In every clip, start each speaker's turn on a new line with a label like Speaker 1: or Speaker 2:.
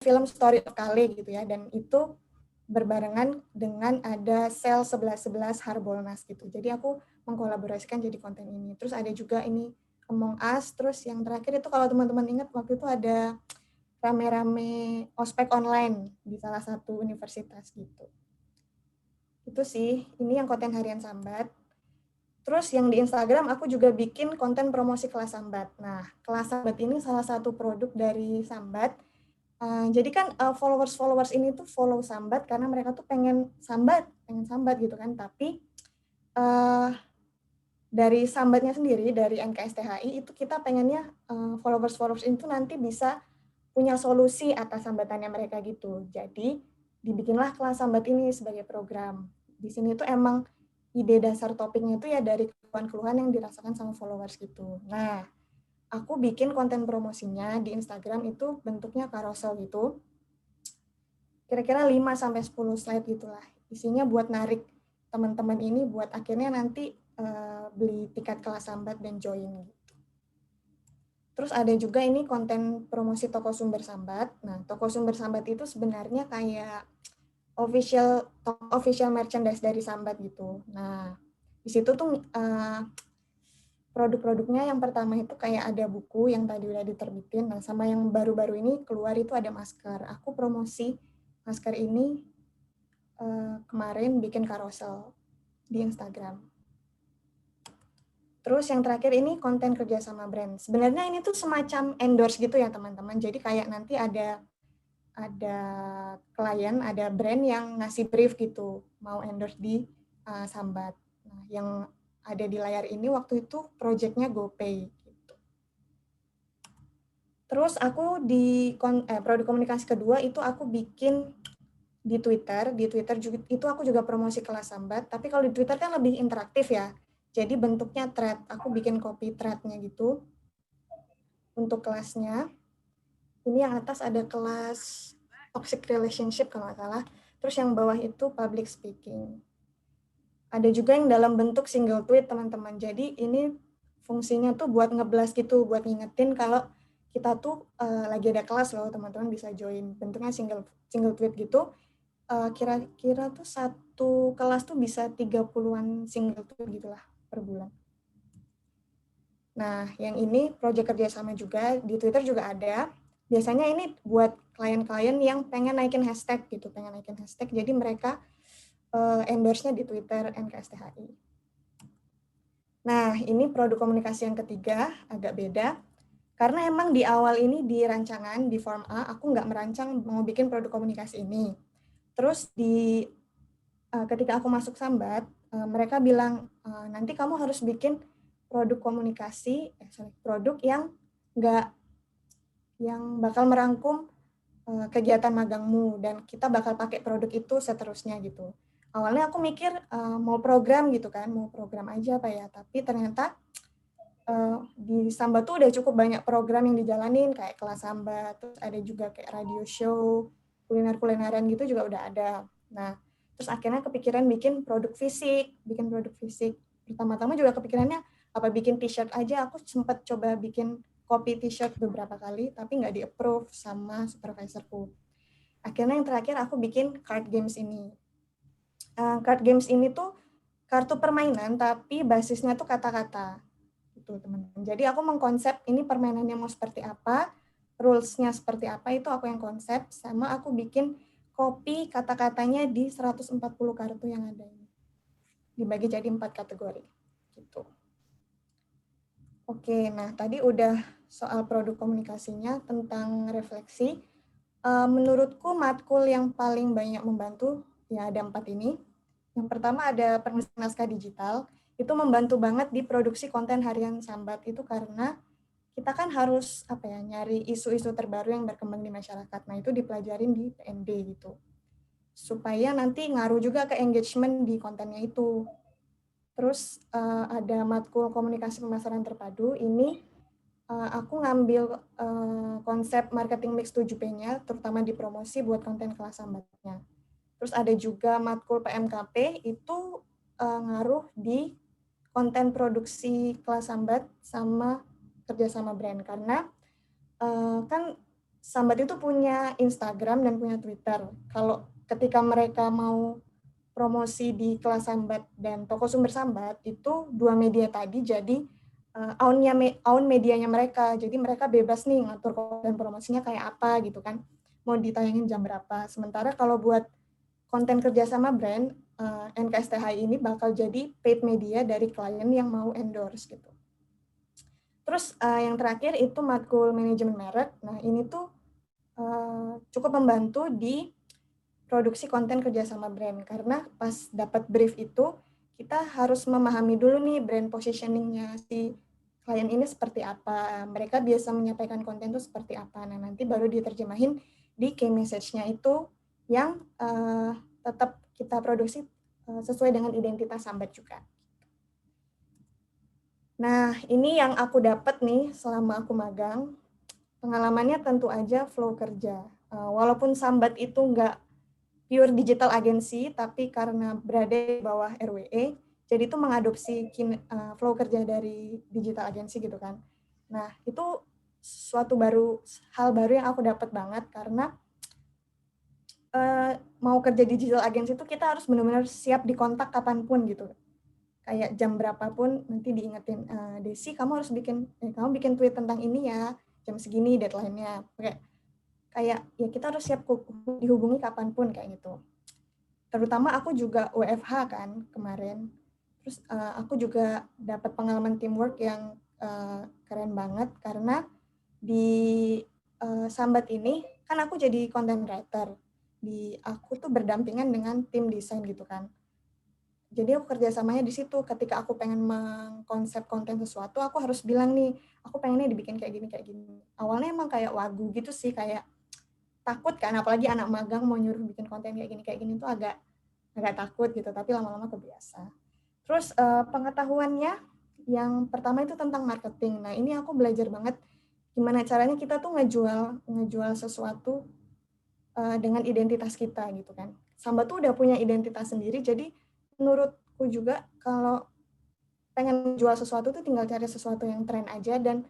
Speaker 1: film Story of Kale gitu ya, dan itu berbarengan dengan ada sel 1111 Harbolnas gitu. Jadi aku mengkolaborasikan jadi konten ini. Terus ada juga ini Among Us, terus yang terakhir itu kalau teman-teman ingat waktu itu ada rame-rame ospek online di salah satu universitas gitu. Itu sih, ini yang konten harian Sambat. Terus yang di Instagram aku juga bikin konten promosi kelas Sambat. Nah, kelas Sambat ini salah satu produk dari Sambat. Jadi kan followers ini tuh follow Sambat karena mereka tuh pengen sambat gitu kan. Tapi dari Sambatnya sendiri, dari NKSTHI itu kita pengennya followers itu nanti bisa punya solusi atas sambatannya mereka gitu. Jadi dibikinlah kelas Sambat ini sebagai program. Di sini tuh emang ide dasar topiknya itu ya dari keluhan-keluhan yang dirasakan sama followers gitu. Nah, aku bikin konten promosinya di Instagram itu bentuknya carousel gitu. Kira-kira 5-10 slide gitulah. Isinya buat narik teman-teman ini buat akhirnya nanti beli tiket kelas Sambat dan join gitu. Terus ada juga ini konten promosi toko sumber Sambat. Nah, toko sumber Sambat itu sebenarnya kayak official merchandise dari Sambat gitu. Nah, di situ tuh produk-produknya yang pertama itu kayak ada buku yang tadi udah diterbitin, nah sama yang baru-baru ini keluar itu ada masker. Aku promosi masker ini kemarin bikin carousel di Instagram. Terus yang terakhir ini konten kerja sama brand. Sebenarnya ini tuh semacam endorse gitu ya teman-teman. Jadi kayak nanti ada klien, ada brand yang ngasih brief gitu, mau endorse di Sambat. Nah, yang ada di layar ini waktu itu project-nya GoPay. Gitu. Terus aku di produk komunikasi kedua itu aku bikin di Twitter juga, itu aku juga promosi kelas Sambat, tapi kalau di Twitter kan lebih interaktif ya. Jadi bentuknya thread, aku bikin copy thread-nya gitu untuk kelasnya. Ini yang atas ada kelas toxic relationship kalau nggak salah. Terus yang bawah itu public speaking. Ada juga yang dalam bentuk single tweet teman-teman. Jadi ini fungsinya tuh buat ngeblas gitu, buat ngingetin kalau kita tuh lagi ada kelas loh, teman-teman bisa join. Bentuknya single tweet gitu. Kira-kira tuh satu kelas tuh bisa 30-an single tweet gitulah per bulan. Nah, yang ini proyek kerjasama juga, di Twitter juga ada. Biasanya ini buat klien-klien yang pengen naikin hashtag gitu, jadi mereka endorse-nya di Twitter NKSTHI. Nah, ini produk komunikasi yang ketiga, agak beda. Karena emang di awal ini di rancangan, di form A, aku nggak merancang mau bikin produk komunikasi ini. Terus ketika aku masuk Sambat, mereka bilang, nanti kamu harus bikin produk komunikasi, produk yang bakal merangkum kegiatan magangmu, dan kita bakal pakai produk itu seterusnya gitu. Awalnya aku mikir mau program gitu kan, mau program aja apa ya, tapi ternyata di Sambat tuh udah cukup banyak program yang dijalanin, kayak kelas Sambat, terus ada juga kayak radio show, kuliner-kulineran gitu juga udah ada. Nah, terus akhirnya kepikiran bikin produk fisik. Pertama-tama juga kepikirannya, apa bikin t-shirt aja, aku sempat coba bikin copy t-shirt beberapa kali, tapi nggak di-approve sama supervisorku. Akhirnya yang terakhir aku bikin card games ini. Card games ini tuh kartu permainan, tapi basisnya tuh kata-kata. Gitu, teman-teman. Jadi aku mengkonsep ini permainannya mau seperti apa, rules-nya seperti apa, itu aku yang konsep, sama aku bikin copy kata-katanya di 140 kartu yang ada ini. Dibagi jadi 4 kategori. Gitu. Oke, nah tadi udah soal produk komunikasinya, tentang refleksi. Menurutku matkul yang paling banyak membantu, ya ada 4 ini. Yang pertama ada penulisan naskah digital, itu membantu banget di produksi konten harian Sambat itu karena kita kan harus nyari isu-isu terbaru yang berkembang di masyarakat. Nah, itu dipelajarin di PND gitu. Supaya nanti ngaruh juga ke engagement di kontennya itu. Terus ada matkul komunikasi pemasaran terpadu, ini aku ngambil konsep marketing mix 7P-nya, terutama di promosi buat konten kelas Sambatnya. Terus ada juga matkul PMKP, itu ngaruh di konten produksi kelas Sambat sama kerjasama brand. Karena kan Sambat itu punya Instagram dan punya Twitter. Kalau ketika mereka mau promosi di kelas Sambat dan toko sumber Sambat, itu dua media tadi jadi own medianya mereka. Jadi mereka bebas nih ngatur konten promosinya kayak apa gitu kan. Mau ditayangin jam berapa. Sementara kalau buat konten kerjasama brand, NKSTHI ini bakal jadi paid media dari klien yang mau endorse gitu. Terus yang terakhir itu matkul manajemen merek. Nah ini tuh cukup membantu di produksi konten kerjasama brand karena pas dapat brief itu kita harus memahami dulu nih brand positioningnya si klien ini seperti apa, mereka biasa menyampaikan konten itu seperti apa. Nah nanti baru diterjemahin di key message-nya itu yang tetap kita produksi sesuai dengan identitas Sambat juga. Nah ini yang aku dapat nih selama aku magang. Pengalamannya tentu aja flow kerja. Walaupun Sambat itu nggak pure digital agency, tapi karena berada di bawah RWE, jadi itu mengadopsi flow kerja dari digital agency gitu kan. Nah, itu hal baru yang aku dapat banget karena mau kerja digital agency itu kita harus benar-benar siap dikontak kapanpun gitu. Kayak jam berapapun nanti diingetin, Desi kamu bikin tweet tentang ini ya, jam segini deadline-nya. Kayak ya kita harus siap dihubungi kapanpun kayak gitu. Terutama aku juga WFH kan kemarin. Terus aku juga dapat pengalaman teamwork yang keren banget karena di Sambat ini kan aku jadi content writer. Aku tuh berdampingan dengan tim desain gitu kan. Jadi aku kerjasamanya di situ. Ketika aku pengen mengkonsep konten sesuatu, aku harus bilang nih, aku pengennya dibikin kayak gini kayak gini. Awalnya emang kayak wagu gitu sih, kayak takut kan, apalagi anak magang mau nyuruh bikin konten kayak gini tuh agak takut gitu, tapi lama-lama kebiasa. Terus pengetahuannya yang pertama itu tentang marketing. Nah ini aku belajar banget gimana caranya kita tuh ngejual sesuatu dengan identitas kita gitu kan. Sambat tuh udah punya identitas sendiri, jadi menurutku juga kalau pengen jual sesuatu tuh tinggal cari sesuatu yang tren aja dan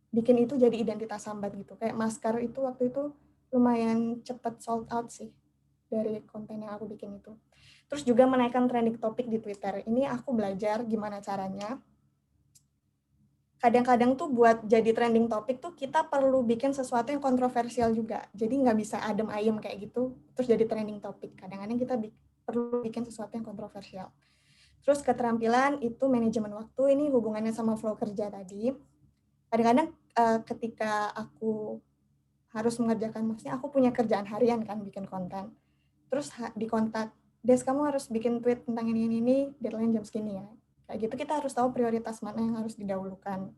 Speaker 1: bikin itu jadi identitas Sambat gitu. Kayak masker itu waktu itu lumayan cepet sold out sih dari konten yang aku bikin itu. Terus juga menaikkan trending topik di Twitter. Ini aku belajar gimana caranya. Kadang-kadang tuh buat jadi trending topik tuh kita perlu bikin sesuatu yang kontroversial juga. Jadi nggak bisa adem ayem kayak gitu, terus jadi trending topik. Kadang-kadang kita perlu bikin sesuatu yang kontroversial. Terus keterampilan itu manajemen waktu, ini hubungannya sama flow kerja tadi. Kadang-kadang ketika aku harus mengerjakan, maksudnya aku punya kerjaan harian kan, bikin konten. Terus di kontak, Des kamu harus bikin tweet tentang ini, deadline jam segini ya. Kayak gitu kita harus tahu prioritas mana yang harus didahulukan.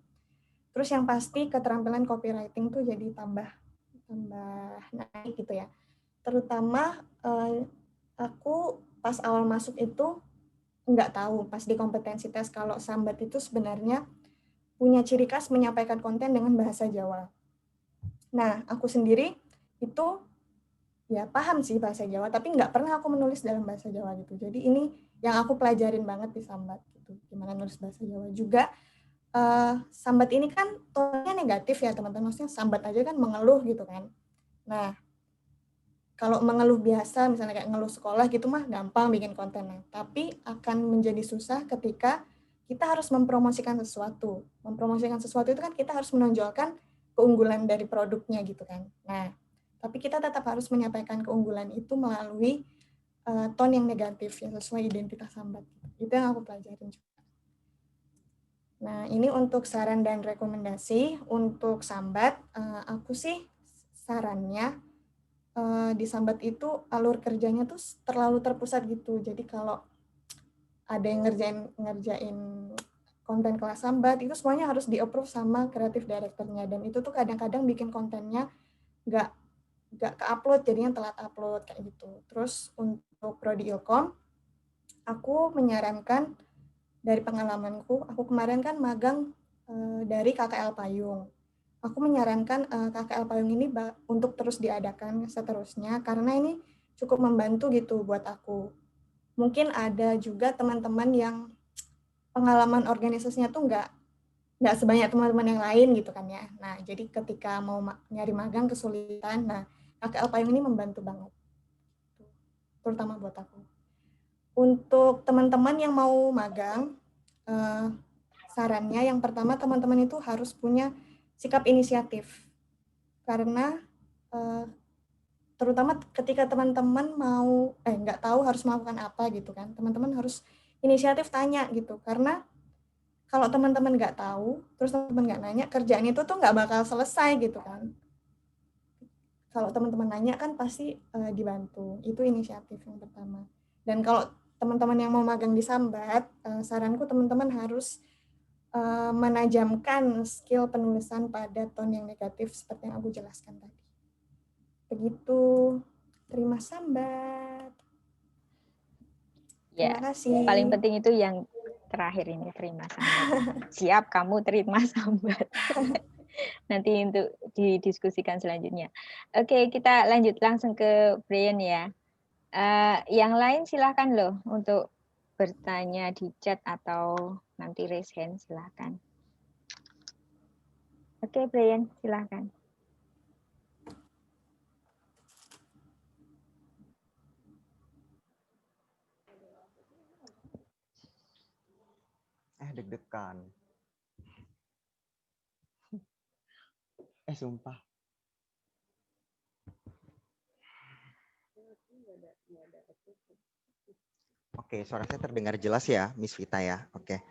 Speaker 1: Terus yang pasti keterampilan copywriting tuh jadi tambah naik gitu ya. Terutama aku pas awal masuk itu nggak tahu pas di kompetensi tes kalau Sambat itu sebenarnya punya ciri khas menyampaikan konten dengan bahasa Jawa. Nah, aku sendiri itu ya paham sih bahasa Jawa, tapi nggak pernah aku menulis dalam bahasa Jawa gitu. Jadi ini yang aku pelajarin banget di Sambat gitu, gimana nulis bahasa Jawa juga. Sambat ini kan tonnya negatif ya teman-teman, maksudnya sambat aja kan mengeluh gitu kan. Nah, kalau mengeluh biasa, misalnya kayak ngeluh sekolah gitu mah gampang bikin kontennya. Tapi akan menjadi susah ketika kita harus mempromosikan sesuatu. Mempromosikan sesuatu itu kan kita harus menonjolkan keunggulan dari produknya gitu kan. Nah, tapi kita tetap harus menyampaikan keunggulan itu melalui tone yang negatif yang sesuai identitas Sambat. Itu yang aku pelajarin juga. Nah, ini untuk saran dan rekomendasi. Untuk Sambat, aku sih sarannya di Sambat itu alur kerjanya tuh terlalu terpusat gitu. Jadi kalau ada yang ngerjain konten kelas Sambat, itu semuanya harus di-approve sama kreatif directornya. Dan itu tuh kadang-kadang bikin kontennya nggak ke-upload, jadinya telat upload kayak gitu. Terus untuk Prodi Ilkom, aku menyarankan dari pengalamanku, aku kemarin kan magang dari KKL Payung. Aku menyarankan KKL Payung ini untuk terus diadakan seterusnya karena ini cukup membantu gitu buat aku. Mungkin ada juga teman-teman yang pengalaman organisasinya tuh nggak sebanyak teman-teman yang lain gitu kan ya. Nah, jadi ketika mau nyari magang kesulitan, nah KKL Payung ini membantu banget, terutama buat aku. Untuk teman-teman yang mau magang, sarannya yang pertama teman-teman itu harus punya sikap inisiatif. Karena terutama ketika teman-teman mau nggak tahu harus melakukan apa gitu kan, teman-teman harus inisiatif tanya gitu. Karena kalau teman-teman nggak tahu, terus teman-teman nggak nanya, kerjaan itu tuh nggak bakal selesai gitu kan. Kalau teman-teman nanya kan pasti dibantu. Itu inisiatif yang pertama. Dan kalau teman-teman yang mau magang di Sambat, saranku teman-teman harus menajamkan skill penulisan pada tone yang negatif seperti yang aku jelaskan tadi. Begitu. Terima Sambat.
Speaker 2: Ya,
Speaker 1: Terima kasih.
Speaker 2: paling penting itu yang terakhir ini, terima sambat. Siap kamu terima sambat. Nanti untuk didiskusikan selanjutnya. Oke, kita lanjut langsung ke Brian ya. Yang lain silahkan loh untuk bertanya di chat atau nanti raise hand silahkan. Oke, Brian, silahkan.
Speaker 3: Deg-degan. Sumpah. Oke, suara saya terdengar jelas ya, Miss Vita ya. Oke.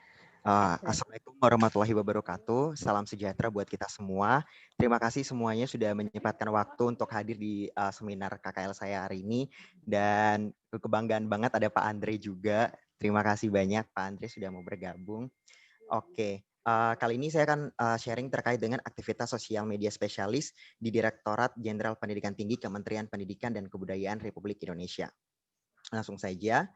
Speaker 3: Assalamualaikum warahmatullahi wabarakatuh. Salam sejahtera buat kita semua. Terima kasih semuanya sudah menyempatkan waktu untuk hadir di seminar KKL saya hari ini. Dan kebanggaan banget ada Pak Andre juga. Terima kasih banyak Pak Andre sudah mau bergabung. Oke. Kali ini saya akan sharing terkait dengan aktivitas sosial media spesialis di Direktorat Jenderal Pendidikan Tinggi Kementerian Pendidikan dan Kebudayaan Republik Indonesia. Langsung saja.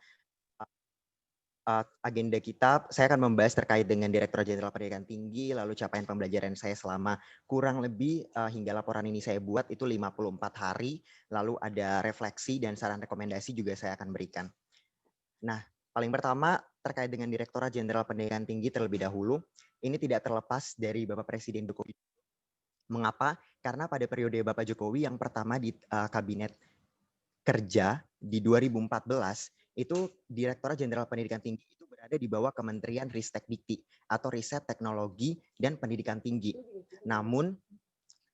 Speaker 3: Agenda kita, saya akan membahas terkait dengan Direktur Jenderal Pendidikan Tinggi, lalu capaian pembelajaran saya selama kurang lebih hingga laporan ini saya buat itu 54 hari, lalu ada refleksi dan saran rekomendasi juga saya akan berikan. Nah, paling pertama terkait dengan Direktorat Jenderal Pendidikan Tinggi terlebih dahulu, ini tidak terlepas dari Bapak Presiden Jokowi. Mengapa? Karena pada periode Bapak Jokowi yang pertama di Kabinet Kerja di 2014, itu Direktorat Jenderal Pendidikan Tinggi itu berada di bawah Kementerian Ristek Dikti atau Riset Teknologi dan Pendidikan Tinggi. Namun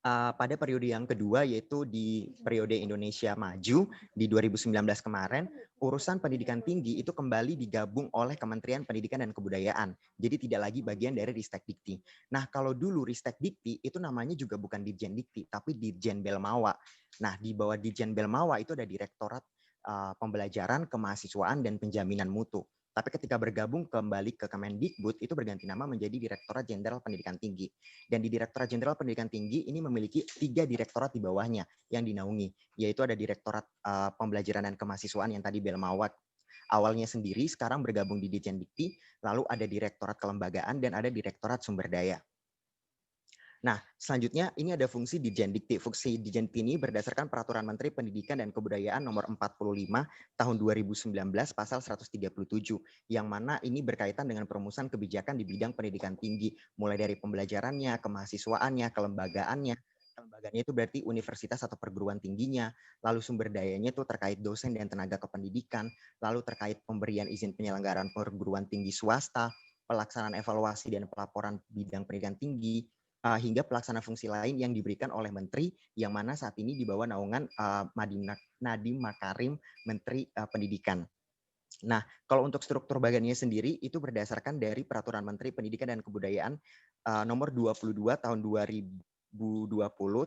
Speaker 3: pada periode yang kedua yaitu di periode Indonesia Maju di 2019 kemarin, urusan pendidikan tinggi itu kembali digabung oleh Kementerian Pendidikan dan Kebudayaan. Jadi tidak lagi bagian dari Ristek Dikti. Nah, kalau dulu Ristek Dikti itu namanya juga bukan Dirjen Dikti, tapi Dirjen Belmawa. Nah, di bawah Dirjen Belmawa itu ada Direktorat Pembelajaran, Kemahasiswaan, dan Penjaminan Mutu. Tapi ketika bergabung kembali ke Kemendikbud, itu berganti nama menjadi Direktorat Jenderal Pendidikan Tinggi. Dan di Direktorat Jenderal Pendidikan Tinggi ini memiliki 3 direktorat di bawahnya yang dinaungi, yaitu ada Direktorat Pembelajaran dan Kemahasiswaan yang tadi Belmawat awalnya sendiri, sekarang bergabung di Dirjen Dikti, lalu ada Direktorat Kelembagaan dan ada Direktorat Sumber Daya. Nah, selanjutnya ini ada fungsi Dirjen Dikti. Fungsi Dirjen Dikti ini berdasarkan Peraturan Menteri Pendidikan dan Kebudayaan nomor 45 tahun 2019 pasal 137 yang mana ini berkaitan dengan perumusan kebijakan di bidang pendidikan tinggi mulai dari pembelajarannya, kemahasiswaannya, kelembagaannya. Kelembagaannya itu berarti universitas atau perguruan tingginya, lalu sumber dayanya itu terkait dosen dan tenaga kependidikan, lalu terkait pemberian izin penyelenggaraan perguruan tinggi swasta, pelaksanaan evaluasi dan pelaporan bidang pendidikan tinggi, hingga pelaksana fungsi lain yang diberikan oleh Menteri yang mana saat ini di bawah naungan Nadiem Makarim, Menteri Pendidikan. Nah, kalau untuk struktur bagiannya sendiri itu berdasarkan dari Peraturan Menteri Pendidikan dan Kebudayaan nomor 22 tahun 2020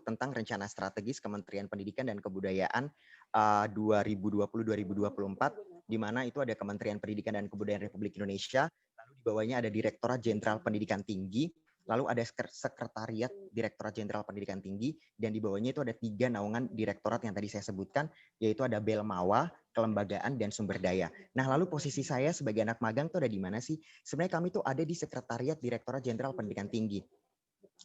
Speaker 3: tentang Rencana Strategis Kementerian Pendidikan dan Kebudayaan 2020-2024, di mana itu ada Kementerian Pendidikan dan Kebudayaan Republik Indonesia, lalu di bawahnya ada Direktorat Jenderal Pendidikan Tinggi, lalu ada Sekretariat Direktorat Jenderal Pendidikan Tinggi, dan di bawahnya itu ada 3 naungan direktorat yang tadi saya sebutkan, yaitu ada Belmawa, Kelembagaan, dan Sumber Daya. Nah, lalu posisi saya sebagai anak magang itu ada di mana sih? Sebenarnya kami itu ada di Sekretariat Direktorat Jenderal Pendidikan Tinggi.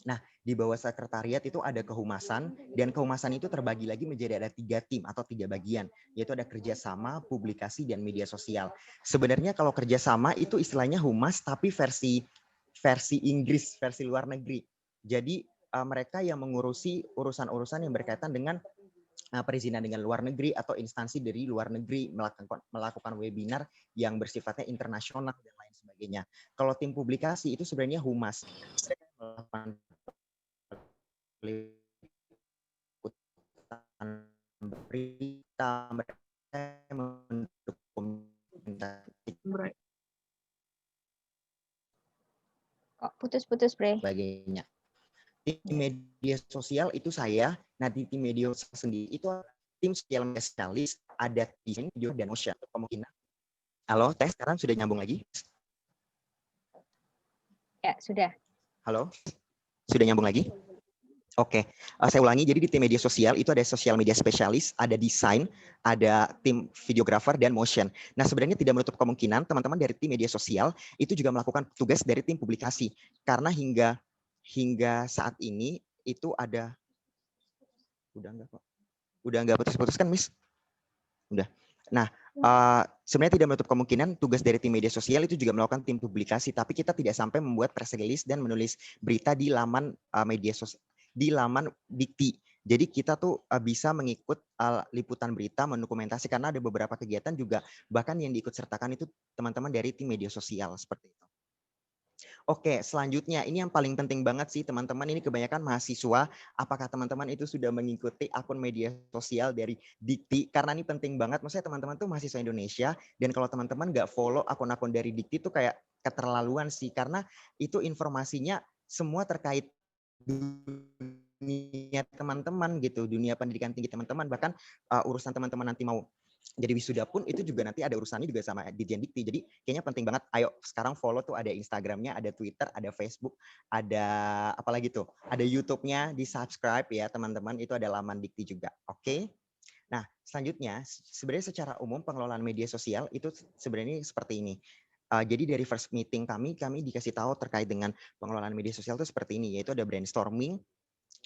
Speaker 3: Nah, di bawah sekretariat itu ada kehumasan, dan kehumasan itu terbagi lagi menjadi ada 3 tim atau 3 bagian, yaitu ada kerjasama, publikasi, dan media sosial. Sebenarnya kalau kerjasama itu istilahnya humas, tapi versi versi Inggris, versi luar negeri. Jadi mereka yang mengurusi urusan-urusan yang berkaitan dengan perizinan dengan luar negeri atau instansi dari luar negeri melakukan webinar yang bersifatnya internasional dan lain sebagainya. Kalau tim publikasi itu sebenarnya humas. Mereka melakukan berita, mereka mendokumentasi
Speaker 2: Kok putus-putus, Bre?
Speaker 3: sebagainya. Di media sosial itu saya, nah di tim media sosial sendiri itu tim sosial media spesialis, ada desain, video, dan motion. Kemungkinan. Halo, Teh, sekarang sudah nyambung lagi?
Speaker 2: Ya, sudah.
Speaker 3: Halo, sudah nyambung lagi? Oke, saya ulangi. Jadi di tim media sosial itu ada sosial media spesialis, ada desain, ada tim videographer dan motion. Nah, sebenarnya tidak menutup kemungkinan teman-teman dari tim media sosial itu juga melakukan tugas dari tim publikasi. Karena hingga saat ini itu ada, udah enggak putus-putus kan, Miss? Udah. Nah, sebenarnya tidak menutup kemungkinan tugas dari tim media sosial itu juga melakukan tim publikasi, tapi kita tidak sampai membuat press release dan menulis berita di laman media sosial, di laman Dikti. Jadi kita tuh bisa mengikut liputan berita, mendokumentasi, karena ada beberapa kegiatan juga bahkan yang diikut sertakan itu teman-teman dari tim media sosial seperti itu. Oke, selanjutnya ini yang paling penting banget sih teman-teman, ini kebanyakan mahasiswa, apakah teman-teman itu sudah mengikuti akun media sosial dari Dikti? Karena ini penting banget, maksudnya teman-teman tuh mahasiswa Indonesia, dan kalau teman-teman nggak follow akun-akun dari Dikti tuh kayak keterlaluan sih, karena itu informasinya semua terkait dunia teman-teman gitu, dunia pendidikan tinggi teman-teman, bahkan urusan teman-teman nanti mau jadi wisuda pun itu juga nanti ada urusannya juga sama Ditjen Dikti. Jadi kayaknya penting banget, ayo sekarang follow tuh, ada Instagramnya, ada Twitter, ada Facebook, ada apalagi tuh, ada YouTube-nya, di subscribe ya teman-teman, itu ada laman Dikti juga. Oke. Nah, selanjutnya sebenarnya secara umum pengelolaan media sosial itu sebenarnya seperti ini. Jadi dari first meeting kami dikasih tahu terkait dengan pengelolaan media sosial itu seperti ini, yaitu ada brainstorming,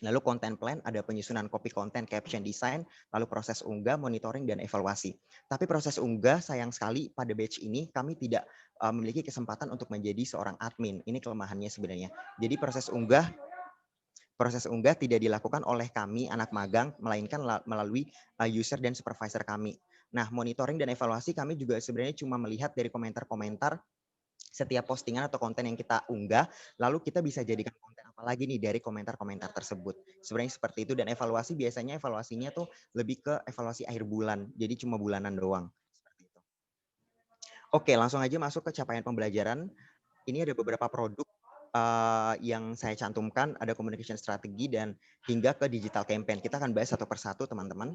Speaker 3: lalu content plan, ada penyusunan copy content, caption design, lalu proses unggah, monitoring, dan evaluasi. Tapi proses unggah sayang sekali pada batch ini kami tidak memiliki kesempatan untuk menjadi seorang admin. Ini kelemahannya sebenarnya. Jadi proses unggah tidak dilakukan oleh kami anak magang, melainkan melalui user dan supervisor kami. Nah, monitoring dan evaluasi kami juga sebenarnya cuma melihat dari komentar-komentar setiap postingan atau konten yang kita unggah, lalu kita bisa jadikan konten apa lagi nih dari komentar-komentar tersebut. Sebenarnya seperti itu, dan evaluasinya tuh lebih ke evaluasi akhir bulan, jadi cuma bulanan doang. Seperti itu. Oke, langsung aja masuk ke capaian pembelajaran. Ini ada beberapa produk yang saya cantumkan, ada communication strategi dan hingga ke digital campaign. Kita akan bahas satu persatu teman-teman.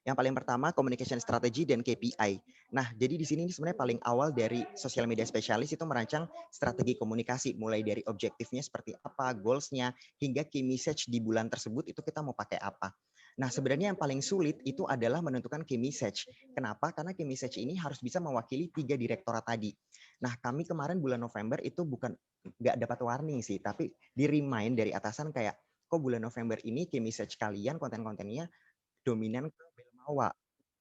Speaker 3: Yang paling pertama communication strategy dan KPI. Nah, jadi di sini sebenarnya paling awal dari social media spesialis itu merancang strategi komunikasi, mulai dari objektifnya seperti apa, goals-nya, hingga key message di bulan tersebut itu kita mau pakai apa. Nah, sebenarnya yang paling sulit itu adalah menentukan key message. Kenapa? Karena key message ini harus bisa mewakili 3 direktorat tadi. Nah, kami kemarin bulan November itu nggak dapat warning sih, tapi di remind dari atasan kayak, kok bulan November ini key message kalian, konten-kontennya dominan ke Belmawa,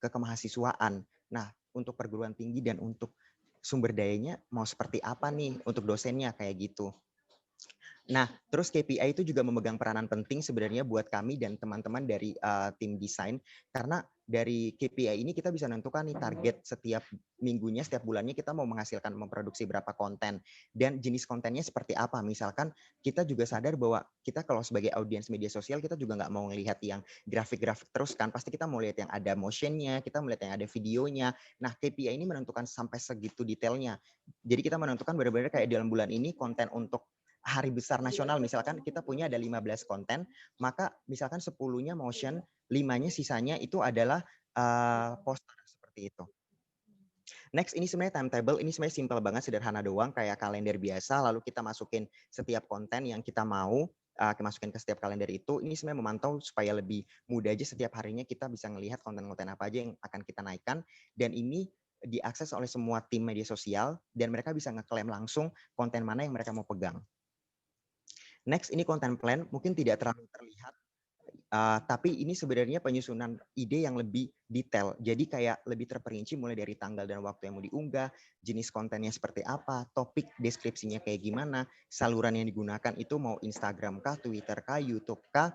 Speaker 3: ke kemahasiswaan. Nah, untuk perguruan tinggi dan untuk sumber dayanya mau seperti apa nih untuk dosennya kayak gitu. Nah, terus KPI itu juga memegang peranan penting sebenarnya buat kami dan teman-teman dari tim desain, karena dari KPI ini kita bisa menentukan nih target setiap minggunya, setiap bulannya kita mau memproduksi berapa konten dan jenis kontennya seperti apa. Misalkan kita juga sadar bahwa kita kalau sebagai audiens media sosial kita juga nggak mau melihat yang grafik-grafik terus kan, pasti kita mau lihat yang ada motionnya, kita melihat yang ada videonya. Nah, KPI ini menentukan sampai segitu detailnya. Jadi kita menentukan benar-benar kayak dalam bulan ini konten untuk hari besar nasional, misalkan kita punya ada 15 konten, maka misalkan 10-nya motion, 5-nya sisanya itu adalah poster seperti itu. Next, ini sebenarnya timetable, ini sebenarnya simple banget, sederhana doang, kayak kalender biasa, lalu kita masukin setiap konten yang kita mau, masukin ke setiap kalender itu, ini sebenarnya memantau supaya lebih mudah aja setiap harinya kita bisa ngelihat konten-konten apa aja yang akan kita naikkan, dan ini diakses oleh semua tim media sosial, dan mereka bisa ngeklaim langsung konten mana yang mereka mau pegang. Next, ini content plan, mungkin tidak terlalu terlihat Tapi ini sebenarnya penyusunan ide yang lebih detail. Jadi kayak lebih terperinci mulai dari tanggal dan waktu yang mau diunggah, jenis kontennya seperti apa, topik deskripsinya kayak gimana, saluran yang digunakan itu mau Instagram kah, Twitter kah, YouTube kah,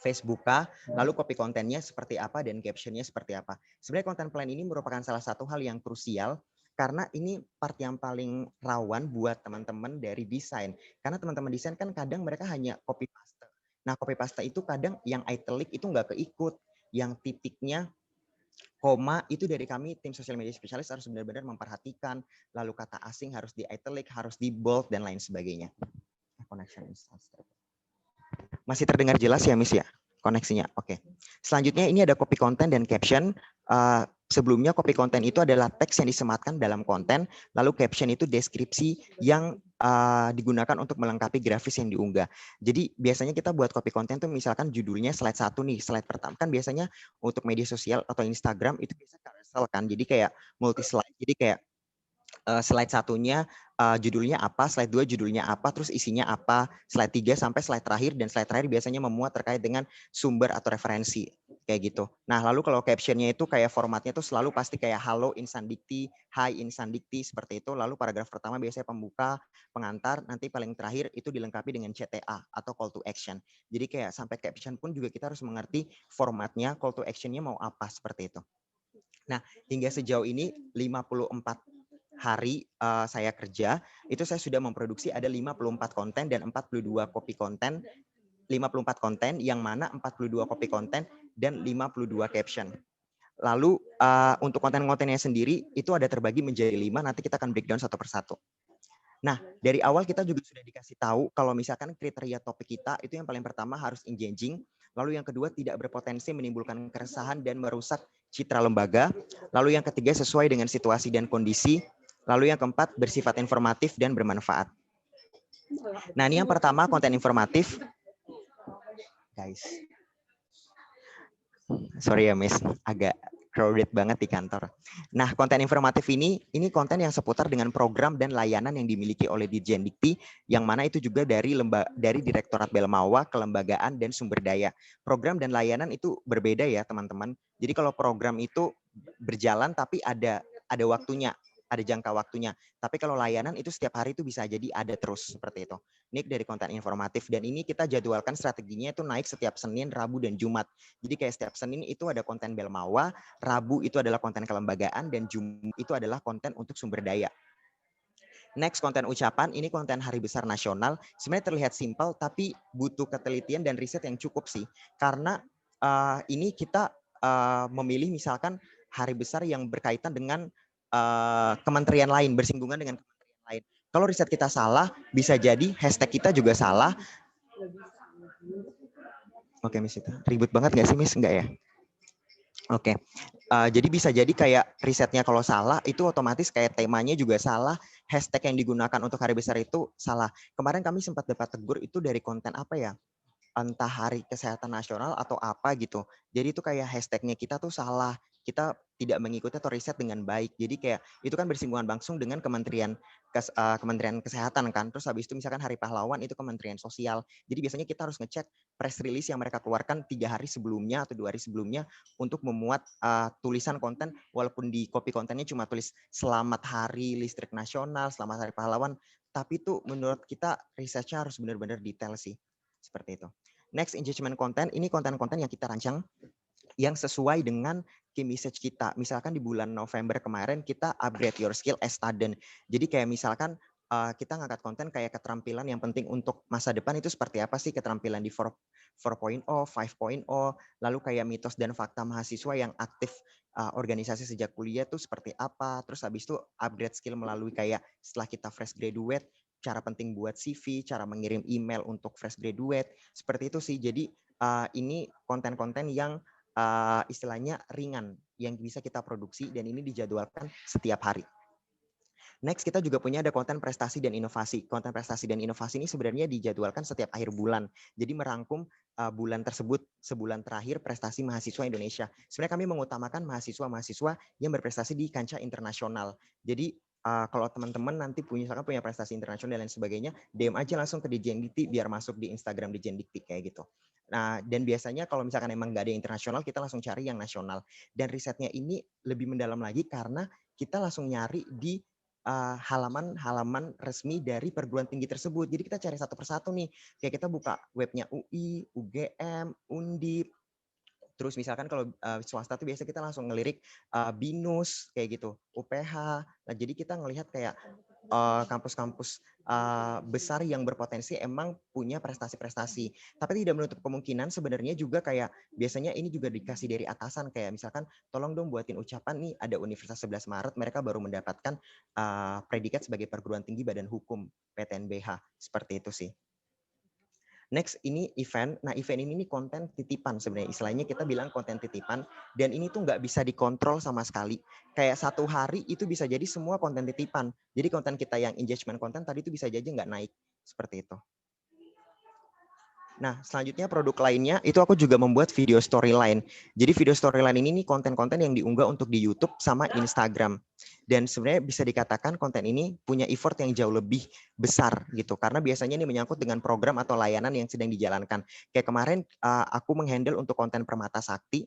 Speaker 3: Facebook kah, lalu copy kontennya seperti apa dan captionnya seperti apa. Sebenarnya content plan ini merupakan salah satu hal yang krusial karena ini part yang paling rawan buat teman-teman dari desain. Karena teman-teman desain kan kadang mereka hanya copy paste. Nah, copy paste itu kadang yang italic itu nggak keikut, yang titiknya, koma itu dari kami tim sosial media spesialis harus benar-benar memperhatikan, lalu kata asing harus di italic, harus di bold dan lain sebagainya. Connection is unstable. Masih terdengar jelas ya, Miss ya? Koneksinya. Oke. Selanjutnya ini ada copy content dan caption. Sebelumnya copy content itu adalah teks yang disematkan dalam konten, lalu caption itu deskripsi yang digunakan untuk melengkapi grafis yang diunggah. Jadi biasanya kita buat copy content tuh misalkan judulnya slide 1 nih, slide pertama kan biasanya untuk media sosial atau Instagram itu bisa carousel kan. Jadi kayak multi slide. Jadi kayak slide satunya judulnya apa, slide 2 judulnya apa, terus isinya apa, slide 3 sampai slide terakhir, dan slide terakhir biasanya memuat terkait dengan sumber atau referensi, kayak gitu. Nah, lalu kalau captionnya itu kayak formatnya tuh selalu pasti kayak halo Insan Dikti, hi Insan Dikti, seperti itu. Lalu paragraf pertama biasanya pembuka, pengantar, nanti paling terakhir itu dilengkapi dengan CTA atau call to action. Jadi kayak sampai caption pun juga kita harus mengerti formatnya, call to actionnya mau apa, seperti itu. Nah, hingga sejauh ini 54 hari saya kerja, itu saya sudah memproduksi ada 54 konten dan 42 copy konten, 54 konten yang mana 42 copy konten dan 52 caption. Lalu untuk konten-kontennya sendiri itu ada terbagi menjadi 5, nanti kita akan breakdown satu persatu. Nah, dari awal kita juga sudah dikasih tahu kalau misalkan kriteria topik kita itu yang paling pertama harus engaging, lalu yang kedua tidak berpotensi menimbulkan keresahan dan merusak citra lembaga, lalu yang ketiga sesuai dengan situasi dan kondisi, lalu yang keempat bersifat informatif dan bermanfaat. Nah, ini yang pertama konten informatif. Guys. Sorry ya, Miss, agak crowded banget di kantor. Nah, konten informatif ini konten yang seputar dengan program dan layanan yang dimiliki oleh Ditjen Dikti, yang mana itu juga dari Direktorat Belmawa, Kelembagaan dan Sumber Daya. Program dan layanan itu berbeda ya, teman-teman. Jadi kalau program itu berjalan tapi ada waktunya, ada jangka waktunya. Tapi kalau layanan itu setiap hari itu bisa jadi ada terus seperti itu. Ini dari konten informatif, dan ini kita jadwalkan strateginya itu naik setiap Senin, Rabu, dan Jumat. Jadi kayak setiap Senin itu ada konten Belmawa, Rabu itu adalah konten kelembagaan, dan Jumat itu adalah konten untuk sumber daya. Next, konten ucapan, ini konten Hari Besar Nasional. Sebenarnya terlihat simpel, tapi butuh ketelitian dan riset yang cukup sih. Karena ini kita memilih misalkan hari besar yang berkaitan dengan kementerian lain, bersinggungan dengan kementerian lain. Kalau riset kita salah, bisa jadi hashtag kita juga salah. Oke, Miss, itu ribut banget nggak sih, Miss? Nggak ya? Oke, jadi bisa jadi kayak risetnya kalau salah, itu otomatis kayak temanya juga salah, hashtag yang digunakan untuk hari besar itu salah. Kemarin kami sempat dapat tegur itu dari konten apa ya? Entah Hari Kesehatan Nasional atau apa gitu. Jadi itu kayak hashtagnya kita tuh salah. Kita tidak mengikuti atau riset dengan baik. Jadi kayak itu kan bersinggungan langsung dengan Kementerian Kesehatan kan. Terus habis itu misalkan Hari Pahlawan itu Kementerian Sosial. Jadi biasanya kita harus ngecek press release yang mereka keluarkan 3 hari sebelumnya atau 2 hari sebelumnya untuk memuat tulisan konten, walaupun di copy kontennya cuma tulis Selamat Hari Listrik Nasional, Selamat Hari Pahlawan. Tapi itu menurut kita risetnya harus benar-benar detail sih. Seperti itu. Next, engagement content. Ini konten-konten yang kita rancang yang sesuai dengan key message kita. Misalkan di bulan November kemarin kita upgrade your skill as student. Jadi kayak misalkan kita ngangkat konten kayak keterampilan yang penting untuk masa depan itu seperti apa sih, keterampilan di 4.0, 5.0, lalu kayak mitos dan fakta mahasiswa yang aktif organisasi sejak kuliah itu seperti apa, terus habis itu upgrade skill melalui kayak setelah kita fresh graduate, cara penting buat CV, cara mengirim email untuk fresh graduate, seperti itu sih. Jadi ini konten-konten yang istilahnya ringan yang bisa kita produksi dan ini dijadwalkan setiap hari. Next, kita juga punya ada konten prestasi dan inovasi. Konten prestasi dan inovasi ini sebenarnya dijadwalkan setiap akhir bulan. Jadi merangkum bulan tersebut, sebulan terakhir prestasi mahasiswa Indonesia. Sebenarnya kami mengutamakan mahasiswa-mahasiswa yang berprestasi di kancah internasional. Jadi kalau teman-teman nanti punya prestasi internasional dan lain sebagainya, DM aja langsung ke Ditjen Dikti biar masuk di Instagram Ditjen Dikti kayak gitu. Nah, dan biasanya kalau misalkan emang nggak ada yang internasional, kita langsung cari yang nasional. Dan risetnya ini lebih mendalam lagi karena kita langsung nyari di halaman-halaman resmi dari perguruan tinggi tersebut. Jadi kita cari satu persatu nih. Kayak kita buka webnya UI, UGM, Undip. Terus misalkan kalau swasta tuh biasa kita langsung ngelirik BINUS kayak gitu, UPH. Nah, jadi kita ngelihat kayak kampus-kampus besar yang berpotensi emang punya prestasi-prestasi. Tapi tidak menutup kemungkinan sebenarnya juga kayak biasanya ini juga dikasih dari atasan kayak misalkan tolong dong buatin ucapan nih ada Universitas 11 Maret mereka baru mendapatkan predikat sebagai perguruan tinggi Badan Hukum PTNBH. Seperti itu sih. Next ini event. Nah event ini nih konten titipan sebenarnya. Istilahnya kita bilang konten titipan. Dan ini tuh nggak bisa dikontrol sama sekali. Kayak satu hari itu bisa jadi semua konten titipan. Jadi konten kita yang engagement konten tadi itu bisa jadi nggak naik. Seperti itu. Nah, selanjutnya produk lainnya itu aku juga membuat video storyline. Jadi video storyline ini nih konten-konten yang diunggah untuk di YouTube sama Instagram. Dan sebenarnya bisa dikatakan konten ini punya effort yang jauh lebih besar gitu. Karena biasanya ini menyangkut dengan program atau layanan yang sedang dijalankan. Kayak kemarin aku menghandle untuk konten Permata Sakti.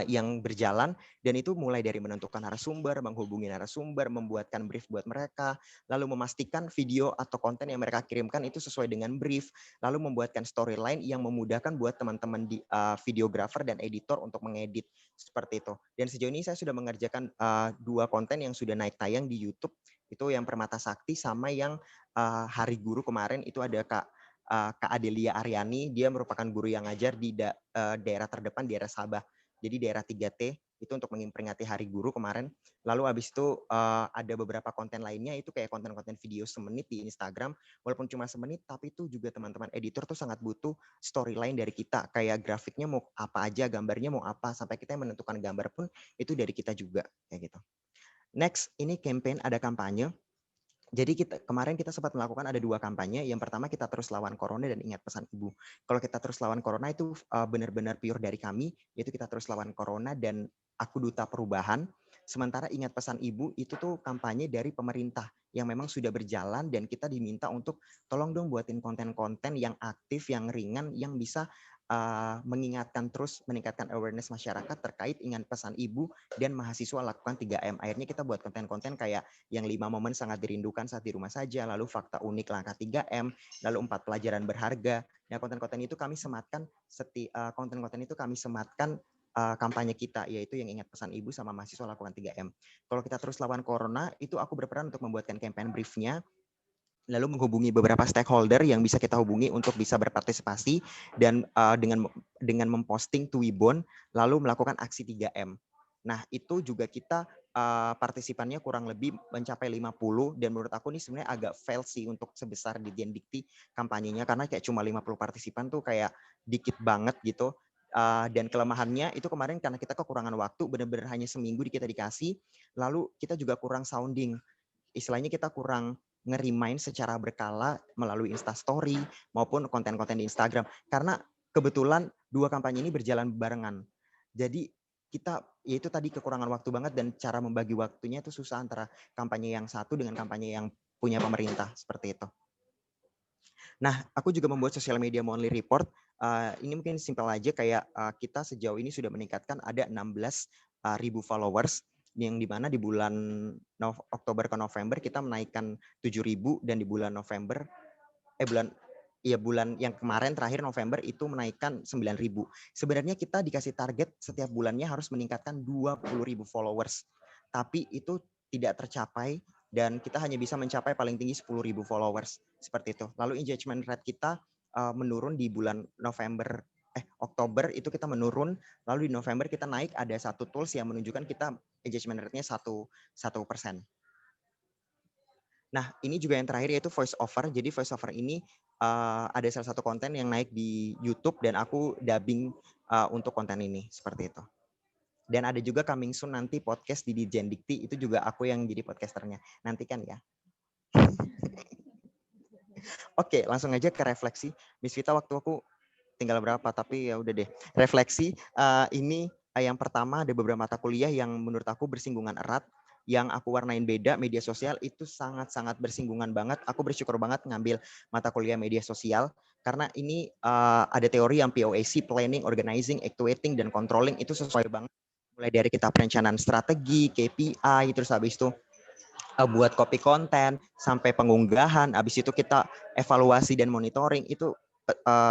Speaker 3: Yang berjalan dan itu mulai dari menentukan narasumber, menghubungi narasumber, membuatkan brief buat mereka, lalu memastikan video atau konten yang mereka kirimkan itu sesuai dengan brief, lalu membuatkan storyline yang memudahkan buat teman-teman di videographer dan editor untuk mengedit seperti itu. Dan sejauh ini saya sudah mengerjakan 2 konten yang sudah naik tayang di YouTube, itu yang Permata Sakti sama yang Hari Guru kemarin itu ada Kak Adelia Aryani, dia merupakan guru yang ngajar di daerah terdepan, daerah Sabah. Jadi daerah 3T itu untuk memperingati Hari Guru kemarin. Lalu habis itu ada beberapa konten lainnya itu kayak konten-konten video semenit di Instagram. Walaupun cuma semenit, tapi itu juga teman-teman editor tuh sangat butuh storyline dari kita. Kayak grafiknya mau apa aja, gambarnya mau apa, sampai kita yang menentukan gambar pun itu dari kita juga kayak gitu. Next, ini campaign ada kampanye. Jadi kemarin kita sempat melakukan ada 2 kampanye. Yang pertama kita terus lawan corona dan ingat pesan ibu. Kalau kita terus lawan corona itu benar-benar pure dari kami, yaitu kita terus lawan corona dan aku duta perubahan. Sementara ingat pesan ibu itu tuh kampanye dari pemerintah yang memang sudah berjalan dan kita diminta untuk tolong dong buatin konten-konten yang aktif, yang ringan, yang bisa mengingatkan terus, meningkatkan awareness masyarakat terkait ingat pesan ibu dan mahasiswa lakukan 3M. Akhirnya kita buat konten-konten kayak yang 5 momen sangat dirindukan saat di rumah saja, lalu fakta unik langkah 3M, lalu 4 pelajaran berharga. Nah, konten-konten itu kami sematkan kampanye kita, yaitu yang ingat pesan ibu sama mahasiswa lakukan 3M. Kalau kita terus lawan corona, itu aku berperan untuk membuatkan campaign briefnya, lalu menghubungi beberapa stakeholder yang bisa kita hubungi untuk bisa berpartisipasi dan dengan memposting to Wibon, lalu melakukan aksi 3M. Nah, itu juga kita partisipannya kurang lebih mencapai 50 dan menurut aku ini sebenarnya agak fail sih untuk sebesar di Dikti kampanyenya karena kayak cuma 50 partisipan tuh kayak dikit banget gitu. Dan kelemahannya itu kemarin karena kita kekurangan waktu, benar-benar hanya seminggu kita dikasih, lalu kita juga kurang sounding. Istilahnya kita kurang nge-remind secara berkala melalui Instastory maupun konten-konten di Instagram. Karena kebetulan 2 kampanye ini berjalan barengan. Jadi kita, yaitu tadi kekurangan waktu banget dan cara membagi waktunya itu susah antara kampanye yang satu dengan kampanye yang punya pemerintah, seperti itu. Nah, aku juga membuat social media monthly report. Ini mungkin simpel aja kayak kita sejauh ini sudah meningkatkan ada 16.000 followers yang dimana di bulan Oktober ke November kita menaikkan 7.000 dan di bulan November bulan yang kemarin terakhir November itu menaikkan 9.000. Sebenarnya kita dikasih target setiap bulannya harus meningkatkan 20.000 followers. Tapi itu tidak tercapai dan kita hanya bisa mencapai paling tinggi 10.000 followers seperti itu. Lalu engagement rate kita menurun di bulan Oktober itu kita menurun, lalu di November kita naik, ada satu tools yang menunjukkan kita engagement rate-nya 1%. Nah, ini juga yang terakhir yaitu voice over. Jadi voice over ini ada salah satu konten yang naik di YouTube dan aku dubbing untuk konten ini, seperti itu. Dan ada juga coming soon nanti podcast di Dirjen Dikti, itu juga aku yang jadi podcasternya. Nantikan ya. Oke, langsung aja ke refleksi. Miss Vita, waktu aku tinggal berapa, tapi ya udah deh. Refleksi ini yang pertama ada beberapa mata kuliah yang menurut aku bersinggungan erat. yang aku warnain beda. Media sosial itu sangat-sangat bersinggungan banget. Aku bersyukur banget ngambil mata kuliah media sosial karena ini ada teori yang POAC, planning, organizing, actuating, dan controlling itu sesuai banget. Mulai dari kita perencanaan strategi, KPI, terus habis itu buat copy konten, sampai pengunggahan, habis itu kita evaluasi dan monitoring, itu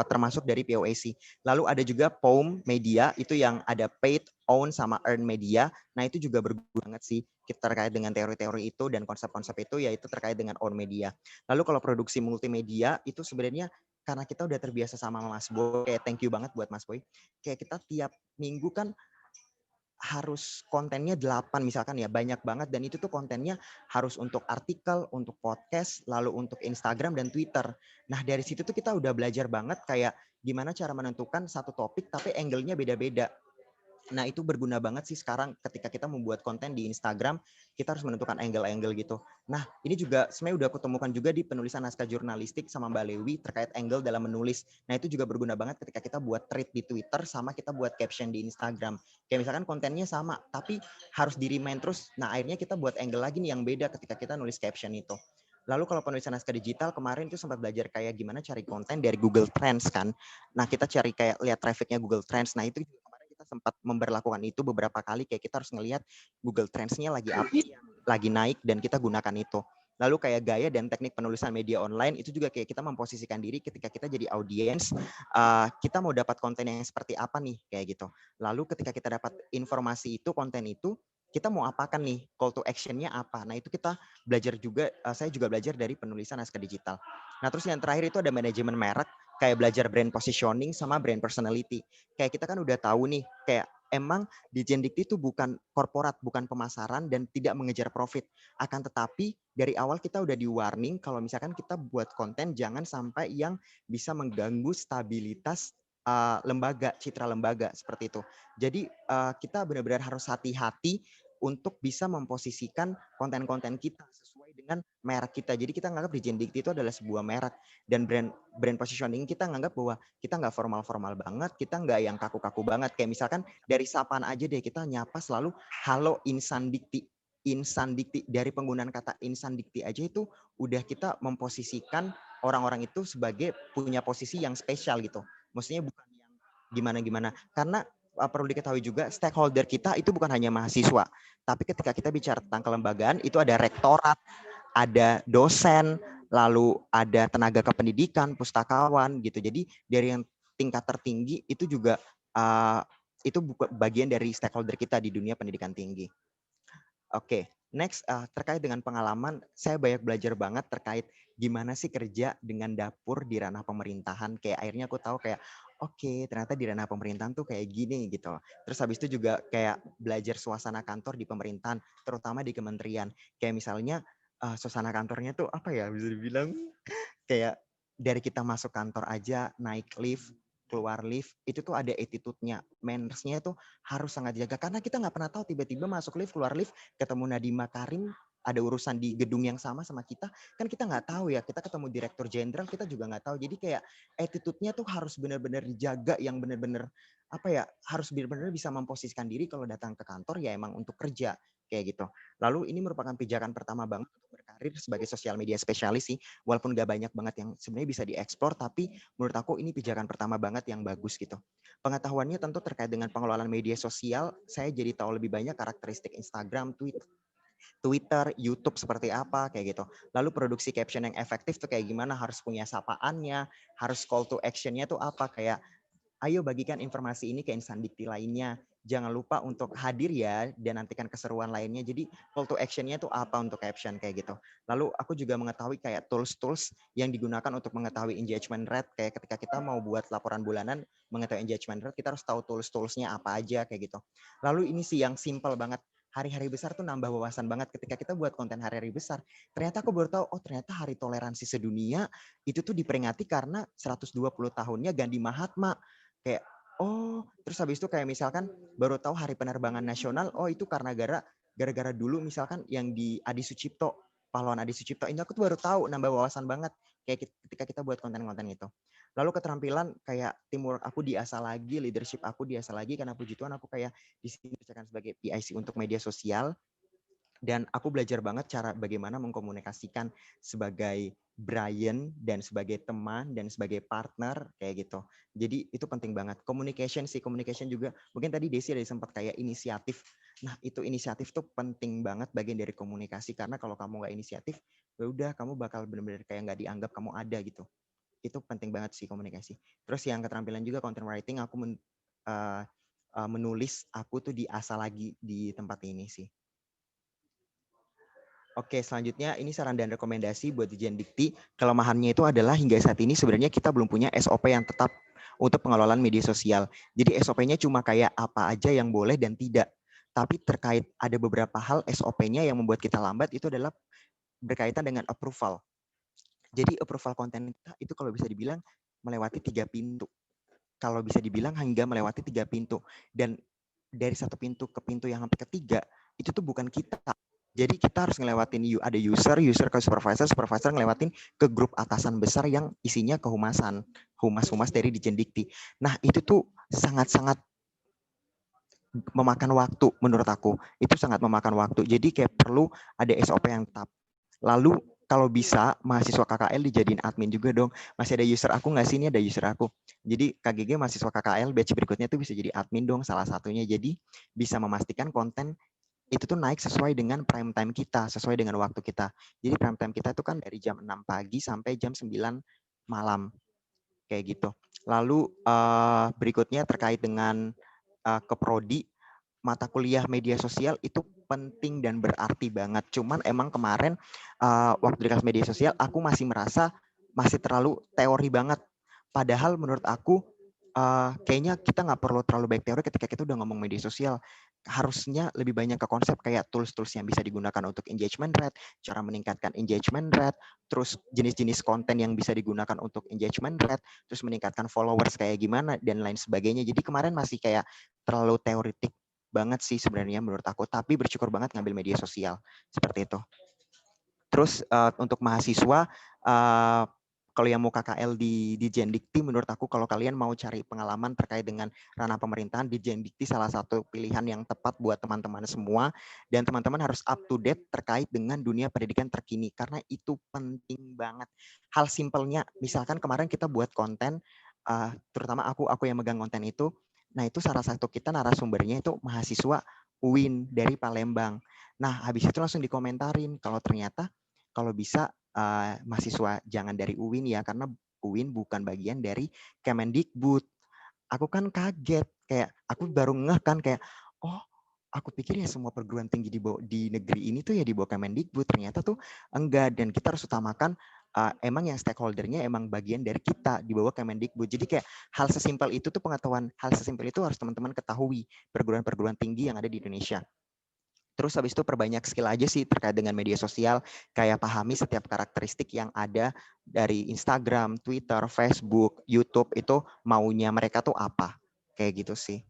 Speaker 3: termasuk dari POAC. Lalu ada juga POM media, itu yang ada paid, own, sama earn media. Nah itu juga berguna banget sih kita terkait dengan teori-teori itu dan konsep-konsep itu, yaitu terkait dengan own media. Lalu kalau produksi multimedia, itu sebenarnya karena kita udah terbiasa sama Mas Boy, kayak thank you banget buat Mas Boy. Kayak kita tiap minggu kan harus kontennya 8 misalkan ya, banyak banget, dan itu tuh kontennya harus untuk artikel, untuk podcast, lalu untuk Instagram dan Twitter. Nah dari situ tuh kita udah belajar banget kayak gimana cara menentukan satu topik tapi angle-nya beda-beda. Nah itu berguna banget sih sekarang ketika kita membuat konten di Instagram, kita harus menentukan angle-angle gitu. Nah ini juga sebenarnya udah aku temukan juga di penulisan naskah jurnalistik sama Mbak Lewi terkait angle dalam menulis. Nah itu juga berguna banget ketika kita buat thread di Twitter sama kita buat caption di Instagram. Kayak misalkan kontennya sama, tapi harus di-remind terus. Nah akhirnya kita buat angle lagi nih yang beda ketika kita nulis caption itu. Lalu kalau penulisan naskah digital kemarin itu sempat belajar kayak gimana cari konten dari Google Trends kan. Nah kita cari kayak lihat trafficnya Google Trends. Nah itu kemarin kita sempat memberlakukan itu beberapa kali, kayak kita harus ngelihat Google Trends-nya lagi apa, lagi naik, dan kita gunakan itu. Lalu kayak gaya dan teknik penulisan media online itu juga kayak kita memposisikan diri ketika kita jadi audiens, kita mau dapat konten yang seperti apa nih kayak gitu. Lalu ketika kita dapat informasi itu, konten itu, kita mau apakan nih, call to action-nya apa. Nah itu kita belajar juga, saya juga belajar dari penulisan naskah digital. Nah terus yang terakhir itu ada manajemen merek, kayak belajar brand positioning sama brand personality. Kayak kita kan udah tahu nih, kayak emang di Jendikti itu bukan korporat, bukan pemasaran, dan tidak mengejar profit. Akan tetapi dari awal kita udah di warning kalau misalkan kita buat konten jangan sampai yang bisa mengganggu stabilitas lembaga, citra lembaga seperti itu. Jadi kita benar-benar harus hati-hati untuk bisa memposisikan konten-konten kita sesuai dengan merek kita. Jadi kita nganggap di Jendikti itu adalah sebuah merek, dan brand positioning kita nganggap bahwa kita nggak formal-formal banget, kita nggak yang kaku-kaku banget. Kayak misalkan dari sapaan aja deh, kita nyapa selalu halo Insan Dikti. Insan Dikti, dari penggunaan kata Insan Dikti aja itu udah kita memposisikan orang-orang itu sebagai punya posisi yang spesial gitu. Maksudnya bukan yang gimana-gimana. Karena perlu diketahui juga stakeholder kita itu bukan hanya mahasiswa, tapi ketika kita bicara tentang kelembagaan itu ada rektorat, ada dosen, lalu ada tenaga kependidikan, pustakawan gitu. Jadi dari yang tingkat tertinggi itu juga itu bagian dari stakeholder kita di dunia pendidikan tinggi. Oke, next terkait dengan pengalaman, saya banyak belajar banget terkait gimana sih kerja dengan dapur di ranah pemerintahan. Kayak akhirnya aku tahu kayak oke, ternyata di ranah pemerintahan tuh kayak gini gitu. Terus habis itu juga kayak belajar suasana kantor di pemerintahan, terutama di kementerian. Kayak misalnya suasana kantornya tuh apa ya, bisa dibilang kayak dari kita masuk kantor aja, naik lift, keluar lift, itu tuh ada attitude-nya, manners-nya itu harus sangat jaga. Karena kita nggak pernah tahu tiba-tiba masuk lift, keluar lift, ketemu Nadiem Makarim, ada urusan di gedung yang sama kita, kan kita nggak tahu ya, kita ketemu direktur jenderal, kita juga nggak tahu. Jadi kayak attitude-nya tuh harus benar-benar dijaga, yang benar-benar apa ya, harus benar-benar bisa memposisikan diri kalau datang ke kantor ya emang untuk kerja, kayak gitu. Lalu ini merupakan pijakan pertama banget untuk berkarir sebagai sosial media spesialis sih, walaupun gak banyak banget yang sebenarnya bisa dieksplor, tapi menurut aku ini pijakan pertama banget yang bagus gitu. Pengetahuannya tentu terkait dengan pengelolaan media sosial, saya jadi tahu lebih banyak karakteristik Instagram, Twitter, YouTube seperti apa, kayak gitu. Lalu produksi caption yang efektif tuh kayak gimana, harus punya sapaannya, harus call to action-nya tuh apa, kayak ayo bagikan informasi ini ke insan dikti lainnya. Jangan lupa untuk hadir ya dan nantikan keseruan lainnya. Jadi call to action-nya tuh apa untuk caption kayak gitu. Lalu aku juga mengetahui kayak tools-tools yang digunakan untuk mengetahui engagement rate. Kayak ketika kita mau buat laporan bulanan mengetahui engagement rate, kita harus tahu tools-toolsnya apa aja kayak gitu. Lalu ini sih yang simple banget. Hari-hari besar tuh nambah wawasan banget ketika kita buat konten hari-hari besar. Ternyata aku baru tahu, oh ternyata hari toleransi sedunia itu tuh diperingati karena 120 tahunnya Gandhi Mahatma. Kayak terus habis itu kayak misalkan baru tahu hari penerbangan nasional, itu karena gara-gara dulu misalkan yang di Adi Sucipto, pahlawan Adi Sucipto. Ini aku tuh baru tahu, nambah wawasan banget kayak ketika kita buat konten-konten itu. Lalu keterampilan kayak teamwork aku diasah lagi, leadership aku diasah lagi, karena puji Tuhan aku kayak di sini dikerjakan sebagai PIC untuk media sosial. Dan aku belajar banget cara bagaimana mengkomunikasikan sebagai Brian dan sebagai teman dan sebagai partner kayak gitu. Jadi itu penting banget. Communication juga. Mungkin tadi Desi ada sempat kayak inisiatif. Nah itu inisiatif tuh penting banget bagian dari komunikasi. Karena kalau kamu nggak inisiatif, ya udah kamu bakal benar-benar kayak nggak dianggap kamu ada gitu. Itu penting banget sih komunikasi. Terus yang keterampilan juga content writing, aku menulis, aku tuh diasah lagi di tempat ini sih. Oke, selanjutnya ini saran dan rekomendasi buat Dijen Dikti. Kelemahannya itu adalah hingga saat ini sebenarnya kita belum punya SOP yang tetap untuk pengelolaan media sosial. Jadi SOP-nya cuma kayak apa aja yang boleh dan tidak. Tapi terkait ada beberapa hal SOP-nya yang membuat kita lambat itu adalah berkaitan dengan approval. Jadi approval konten kita itu kalau bisa dibilang melewati 3 pintu. Kalau bisa dibilang hingga melewati 3 pintu. Dan dari satu pintu ke pintu yang sampai ketiga, itu tuh bukan kita. Jadi kita harus ngelewatin ada user ke supervisor ngelewatin ke grup atasan besar yang isinya kehumasan, humas-humas dari Dijen Dikti. Nah itu tuh sangat-sangat memakan waktu menurut aku. Itu sangat memakan waktu. Jadi kayak perlu ada SOP yang tetap. Lalu kalau bisa mahasiswa KKL dijadiin admin juga dong. Masih ada user aku nggak sih? Ini ada user aku. Jadi KGG mahasiswa KKL batch berikutnya tuh bisa jadi admin dong salah satunya. Jadi bisa memastikan konten itu tuh naik sesuai dengan prime time kita, sesuai dengan waktu kita. Jadi prime time kita itu kan dari jam 6 pagi sampai jam 9 malam. Kayak gitu. Lalu berikutnya terkait dengan keprodi, mata kuliah media sosial itu penting dan berarti banget. Cuman emang kemarin waktu di kelas media sosial aku masih merasa masih terlalu teori banget. Padahal menurut aku kayaknya kita nggak perlu terlalu baik teori ketika kita udah ngomong media sosial. Harusnya lebih banyak ke konsep kayak tools-tools yang bisa digunakan untuk engagement rate, cara meningkatkan engagement rate, terus jenis-jenis konten yang bisa digunakan untuk engagement rate, terus meningkatkan followers kayak gimana, dan lain sebagainya. Jadi kemarin masih kayak terlalu teoritik banget sih sebenarnya menurut aku, tapi bersyukur banget ngambil media sosial, seperti itu. Terus untuk mahasiswa, kalau yang mau KKL di Dijen Dikti, menurut aku kalau kalian mau cari pengalaman terkait dengan ranah pemerintahan, Dijen Dikti salah satu pilihan yang tepat buat teman-teman semua. Dan teman-teman harus up to date terkait dengan dunia pendidikan terkini, karena itu penting banget. Hal simpelnya, misalkan kemarin kita buat konten, terutama aku yang megang konten itu, nah itu salah satu kita narasumbernya itu mahasiswa UIN dari Palembang. Nah habis itu langsung dikomentarin kalau ternyata kalau bisa mahasiswa jangan dari UIN ya, karena UIN bukan bagian dari Kemendikbud. Aku kan kaget, kayak aku baru ngeh kan kayak, oh aku pikir ya semua perguruan tinggi di negeri ini tuh ya di bawah Kemendikbud, ternyata tuh enggak, dan kita harus utamakan emang yang stakeholdernya emang bagian dari kita di bawah Kemendikbud. Jadi kayak hal sesimpel itu tuh pengetahuan, hal sesimpel itu harus teman-teman ketahui perguruan-perguruan tinggi yang ada di Indonesia. Terus habis itu perbanyak skill aja sih terkait dengan media sosial, kayak pahami setiap karakteristik yang ada dari Instagram, Twitter, Facebook, YouTube, itu maunya mereka tuh apa. Kayak gitu sih.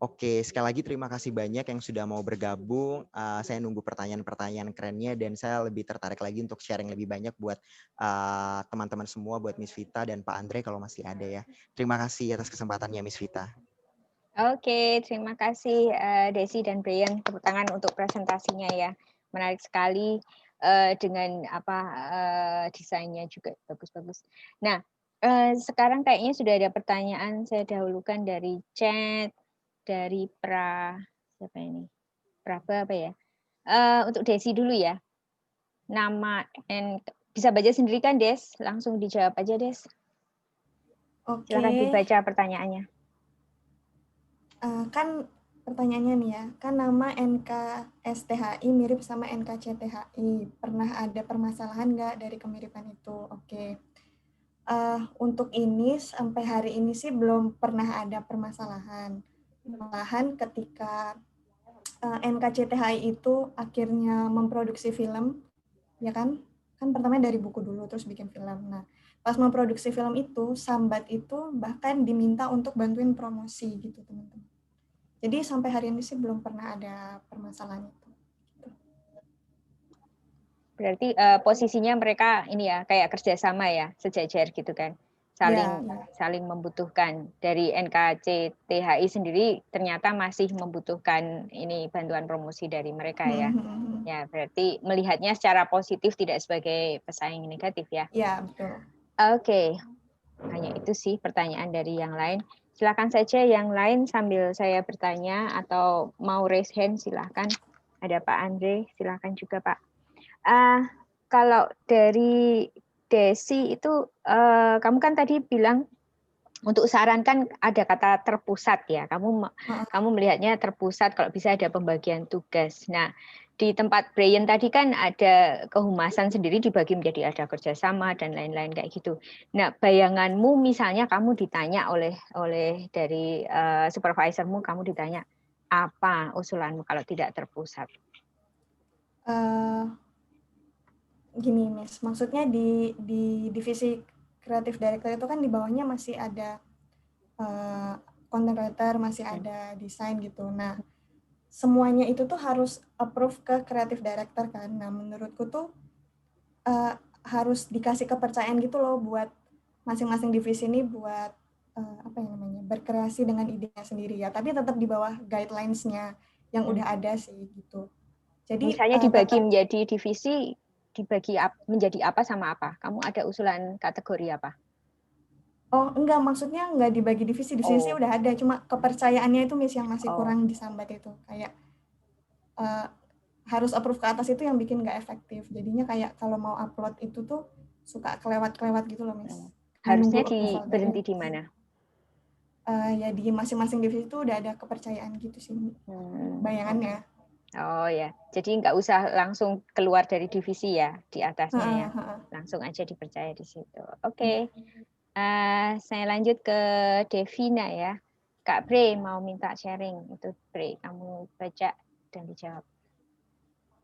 Speaker 3: Oke, sekali lagi terima kasih banyak yang sudah mau bergabung. Saya nunggu pertanyaan-pertanyaan kerennya, dan saya lebih tertarik lagi untuk sharing lebih banyak buat teman-teman semua, buat Miss Vita dan Pak Andre kalau masih ada ya. Terima kasih atas kesempatannya Miss Vita.
Speaker 2: Oke, terima kasih Desi dan Brian, tepuk tangan untuk presentasinya ya, menarik sekali dengan desainnya juga bagus-bagus. Nah, sekarang kayaknya sudah ada pertanyaan, saya dahulukan dari chat, dari siapa ini? Praba apa ya? Untuk Desi dulu ya. Nama bisa baca sendiri kan Des? Langsung dijawab aja Des.
Speaker 1: Oke.
Speaker 2: Silakan dibaca pertanyaannya.
Speaker 1: Kan pertanyaannya nih ya, kan nama NKSTHI mirip sama NKCTHI. Pernah ada permasalahan nggak dari kemiripan itu? Oke. Untuk ini sampai hari ini sih belum pernah ada permasalahan. Malahan ketika NKCTHI itu akhirnya memproduksi film, ya kan? Kan pertama dari buku dulu terus bikin film. Nah, pas memproduksi film itu, Sambat itu bahkan diminta untuk bantuin promosi gitu, teman-teman. Jadi sampai hari ini sih belum pernah ada permasalahan itu.
Speaker 2: Berarti posisinya mereka ini ya kayak kerjasama ya, sejajar gitu kan. saling
Speaker 1: Ya.
Speaker 2: saling membutuhkan. Dari NKCTHI sendiri ternyata masih membutuhkan ini bantuan promosi dari mereka ya. Ya, berarti melihatnya secara positif, tidak sebagai pesaing negatif ya.
Speaker 1: Ya, betul.
Speaker 2: Oke. Hanya itu sih pertanyaan dari yang lain. Silakan saja yang lain sambil saya bertanya, atau mau raise hand silakan. Ada Pak Andre, silakan juga Pak. Kalau dari Desi itu, kamu kan tadi bilang untuk saran kan ada kata terpusat ya. Kamu melihatnya terpusat, kalau bisa ada pembagian tugas. Nah, di tempat Brian tadi kan ada kehumasan sendiri dibagi menjadi ada kerjasama dan lain-lain kayak gitu. Nah, bayanganmu misalnya kamu ditanya oleh dari supervisormu, kamu ditanya apa usulanmu kalau tidak terpusat?
Speaker 1: Gini, Miss, maksudnya di divisi kreatif director itu kan di bawahnya masih ada content writer, masih ada desain gitu. Nah, semuanya itu tuh harus approve ke kreatif director kan. Nah, menurutku tuh harus dikasih kepercayaan gitu loh buat masing-masing divisi ini buat apa ya namanya, berkreasi dengan idenya sendiri ya. Tapi tetap di bawah guidelines-nya yang udah ada sih gitu. Jadi
Speaker 2: misalnya dibagi menjadi divisi, dibagi menjadi apa sama apa? Kamu ada usulan kategori apa?
Speaker 1: Oh, enggak, maksudnya enggak dibagi divisi. Divisi udah ada, cuma kepercayaannya itu Miss yang masih kurang disambat itu. Kayak harus approve ke atas itu yang bikin nggak efektif. Jadinya kayak kalau mau upload itu tuh suka kelewat-kelewat gitu loh, Miss.
Speaker 2: Harusnya berhenti di mana?
Speaker 1: Ya di masing-masing divisi itu udah ada kepercayaan gitu sih, bayangannya.
Speaker 2: Oh ya, jadi nggak usah langsung keluar dari divisi ya, di atasnya ya, langsung aja dipercaya di situ. Oke. Saya lanjut ke Devina ya. Kak Bre mau minta sharing, itu Bre, kamu baca dan dijawab.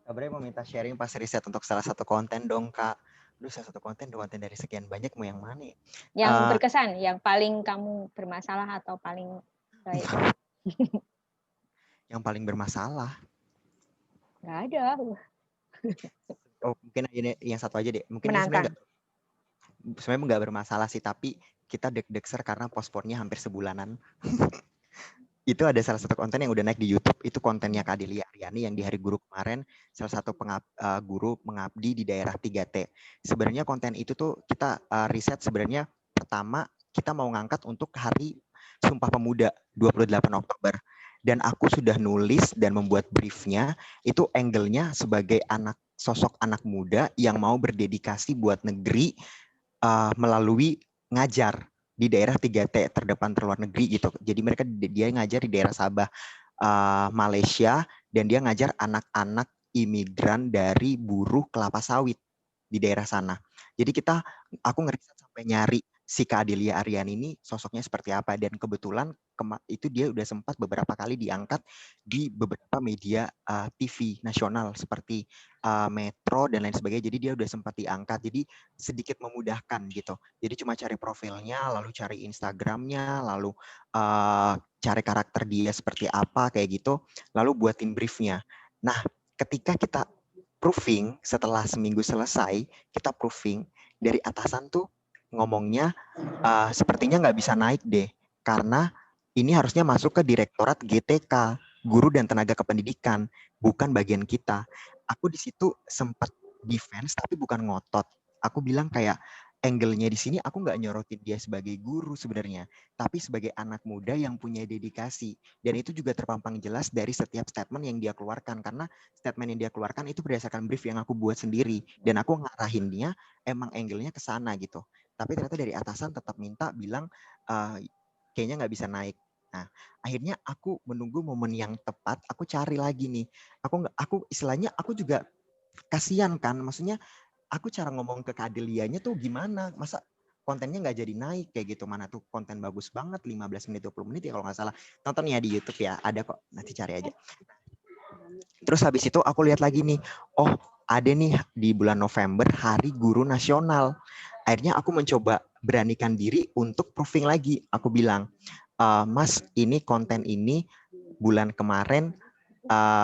Speaker 3: Kak Bre mau minta sharing pas riset untuk salah satu konten dong Kak. Aduh, salah satu konten dari sekian banyak mau yang mana?
Speaker 2: Yang berkesan, yang paling kamu bermasalah atau paling baik?
Speaker 3: Yang paling bermasalah?
Speaker 2: Nggak ada.
Speaker 3: Oh, mungkin ini yang satu aja deh. Mungkin
Speaker 2: Menantang.
Speaker 3: ini sebenarnya nggak bermasalah sih, tapi kita deg-degser karena postponnya hampir sebulanan. Itu ada salah satu konten yang udah naik di YouTube, itu kontennya Kak Delia Aryani yang di Hari Guru kemarin, salah satu guru mengabdi di daerah 3T. Sebenarnya konten itu tuh kita riset sebenarnya pertama kita mau ngangkat untuk Hari Sumpah Pemuda 28 Oktober. Dan aku sudah nulis dan membuat briefnya, itu angle-nya sebagai sosok anak muda yang mau berdedikasi buat negeri melalui ngajar di daerah 3T terdepan terluar negeri gitu. Jadi dia ngajar di daerah Sabah, Malaysia, dan dia ngajar anak-anak imigran dari buruh kelapa sawit di daerah sana. Jadi aku ngeriset sampai nyari si Kak Delia Aryani ini sosoknya seperti apa, dan kebetulan itu dia udah sempat beberapa kali diangkat di beberapa media TV nasional seperti Metro dan lain sebagainya. Jadi dia udah sempat diangkat, jadi sedikit memudahkan gitu. Jadi cuma cari profilnya, lalu cari Instagramnya, lalu cari karakter dia seperti apa kayak gitu, lalu buatin briefnya. Nah, ketika kita proofing, setelah seminggu selesai, kita proofing, dari atasan tuh ngomongnya sepertinya nggak bisa naik deh, karena ini harusnya masuk ke Direktorat GTK, Guru dan Tenaga Kependidikan, bukan bagian kita. Aku di situ sempat defense, tapi bukan ngotot. Aku bilang kayak, angle-nya di sini aku nggak nyorotin dia sebagai guru sebenarnya, tapi sebagai anak muda yang punya dedikasi. Dan itu juga terpampang jelas dari setiap statement yang dia keluarkan, karena statement yang dia keluarkan itu berdasarkan brief yang aku buat sendiri, dan aku ngarahin dia emang angle-nya ke sana gitu. Tapi ternyata dari atasan tetap bilang kayaknya nggak bisa naik. Nah, akhirnya aku menunggu momen yang tepat, aku cari lagi nih. Aku istilahnya aku juga kasihan kan, maksudnya aku cara ngomong ke Kak Delianya tuh gimana, masa kontennya nggak jadi naik kayak gitu, mana tuh konten bagus banget 15 menit 20 menit ya kalau nggak salah, nonton ya di YouTube ya, ada kok, nanti cari aja. Terus habis itu aku lihat lagi nih, oh ada nih di bulan November Hari Guru Nasional. Akhirnya aku mencoba beranikan diri untuk proofing lagi. Aku bilang, Mas ini konten ini bulan kemarin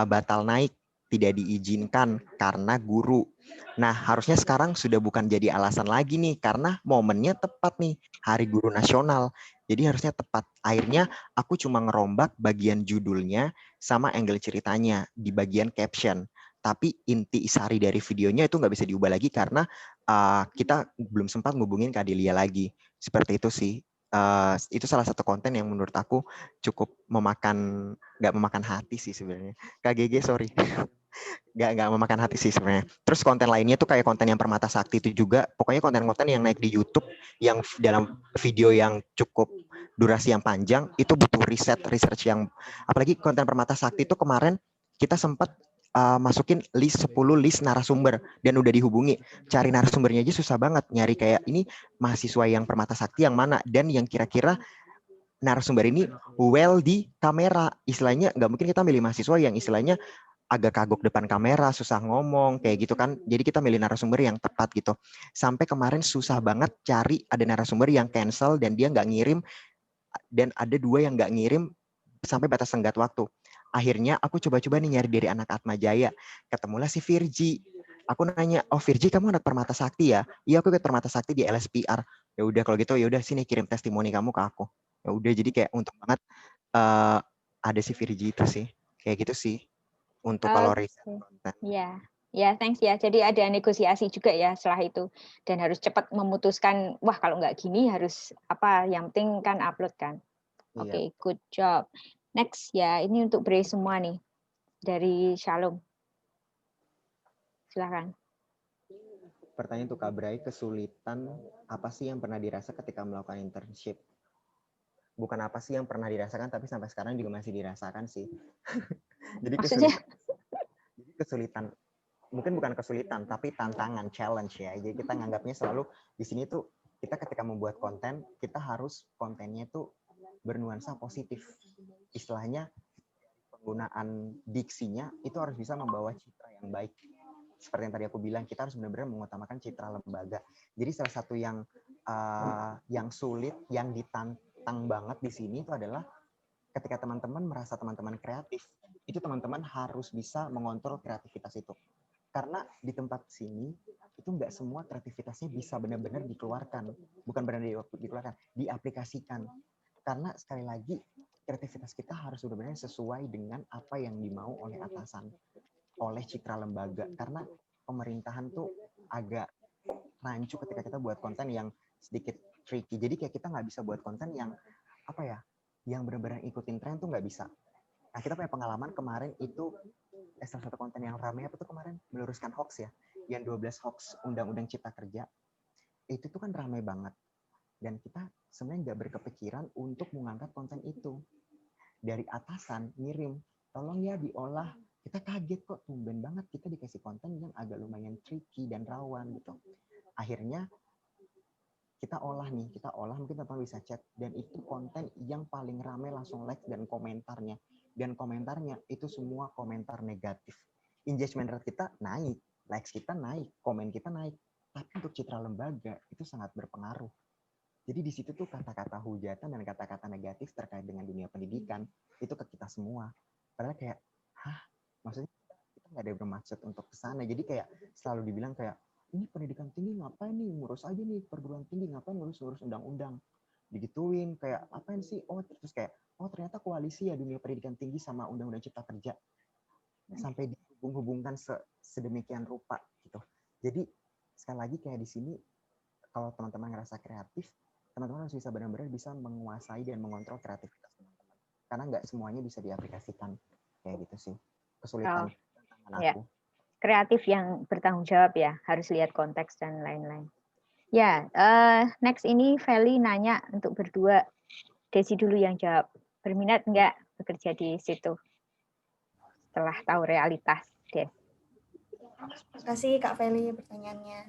Speaker 3: batal naik tidak diizinkan karena guru. Nah, harusnya sekarang sudah bukan jadi alasan lagi nih, karena momennya tepat nih, Hari Guru Nasional. Jadi harusnya tepat. Akhirnya aku cuma ngerombak bagian judulnya sama angle ceritanya di bagian caption. Tapi inti isari dari videonya itu nggak bisa diubah lagi karena kita belum sempat ngubungin Kak Delia lagi. Seperti itu sih. Itu salah satu konten yang menurut aku cukup nggak memakan hati sih sebenarnya. KGG sorry. nggak memakan hati sih sebenarnya. Terus konten lainnya tuh kayak konten yang Permata Sakti itu juga, pokoknya konten-konten yang naik di YouTube yang dalam video yang cukup durasi yang panjang itu butuh research yang, apalagi konten Permata Sakti itu kemarin kita sempat masukin list 10 list narasumber dan udah dihubungi. Cari narasumbernya aja susah banget, nyari kayak ini mahasiswa yang Permata Sakti yang mana dan yang kira-kira narasumber ini well di kamera. Istilahnya nggak mungkin kita milih mahasiswa yang istilahnya agak kagok depan kamera, susah ngomong, kayak gitu kan. Jadi kita milih narasumber yang tepat gitu. Sampai kemarin susah banget cari ada narasumber yang cancel dan dia nggak ngirim, dan ada 2 yang nggak ngirim sampai batas tenggat waktu. Akhirnya aku coba-coba nih nyari dari anak Atma Jaya. Ketemulah si Virgi. Aku nanya, oh Virgi kamu anak Permata Sakti ya? Iya aku ikut Permata Sakti di LSPR. Ya udah kalau gitu ya udah sini kirim testimoni kamu ke aku. Ya udah jadi kayak untung banget ada si Virgi itu sih. Kayak gitu sih. Untuk kalau riset konten.
Speaker 2: Ya, thanks ya. Jadi ada negosiasi juga ya setelah itu. Dan harus cepat memutuskan, wah kalau nggak gini harus apa, yang penting kan upload kan. Oke, good job. Next ya, ini untuk Bre semua nih. Dari Shalom. Silakan.
Speaker 3: Pertanyaan untuk Kak Bray, kesulitan apa sih yang pernah dirasa ketika melakukan internship? Bukan apa sih yang pernah dirasakan, tapi sampai sekarang juga masih dirasakan sih. Jadi
Speaker 2: Maksudnya?
Speaker 3: kesulitan, mungkin bukan kesulitan, tapi tantangan, challenge ya. Jadi kita nganggapnya selalu di sini tuh, kita ketika membuat konten, kita harus kontennya tuh bernuansa positif. Istilahnya, penggunaan diksinya itu harus bisa membawa citra yang baik. Seperti yang tadi aku bilang, kita harus benar-benar mengutamakan citra lembaga. Jadi salah satu yang sulit, yang ditantang banget di sini itu adalah ketika teman-teman merasa teman-teman kreatif, itu teman-teman harus bisa mengontrol kreativitas itu. Karena di tempat sini, itu nggak semua kreativitasnya bisa benar-benar dikeluarkan. Bukan benar-benar dikeluarkan, diaplikasikan. Karena sekali lagi, kreativitas kita harus benar-benar sesuai dengan apa yang dimau oleh atasan, oleh citra lembaga. Karena pemerintahan tuh agak rancu ketika kita buat konten yang sedikit tricky. Jadi kayak kita nggak bisa buat konten yang apa ya, yang benar-benar ikutin tren tuh nggak bisa. Nah kita punya pengalaman kemarin itu salah satu konten yang ramai apa tuh kemarin, meluruskan hoax ya, yang 12 hoax Undang-Undang Cipta Kerja. Itu tuh kan ramai banget. Dan kita sebenarnya nggak berkepikiran untuk mengangkat konten itu. Dari atasan ngirim, tolong ya diolah. Kita kaget kok, tumben banget kita dikasih konten yang agak lumayan tricky dan rawan gitu. Akhirnya kita olah mungkin teman-teman bisa chat, dan itu konten yang paling ramai langsung like dan komentarnya. Dan komentarnya itu semua komentar negatif. Engagement rate kita naik, likes kita naik, komen kita naik. Tapi untuk citra lembaga itu sangat berpengaruh. Jadi di situ tuh kata-kata hujatan dan kata-kata negatif terkait dengan dunia pendidikan itu ke kita semua. Padahal kayak, maksudnya kita nggak ada bermaksud untuk kesana. Jadi kayak selalu dibilang kayak, ini pendidikan tinggi ngapain nih, ngurus aja nih perguruan tinggi, ngapain ngurus undang-undang. Digituin kayak, apain sih, terus kayak, ternyata koalisi ya dunia pendidikan tinggi sama undang-undang cipta kerja. Sampai dihubung-hubungkan sedemikian rupa gitu. Jadi sekali lagi kayak di sini, kalau teman-teman ngerasa kreatif, teman-teman harus bisa benar-benar bisa menguasai dan mengontrol kreativitas teman-teman. Karena nggak semuanya bisa diaplikasikan. Kayak gitu sih. Kesulitan tantangan aku.
Speaker 2: Kreatif yang bertanggung jawab ya, harus lihat konteks dan lain-lain. Ya, next ini Feli nanya untuk berdua. Desi dulu yang jawab. Berminat nggak bekerja di situ? Setelah tahu realitas, Des.
Speaker 1: Terima kasih Kak Feli pertanyaannya.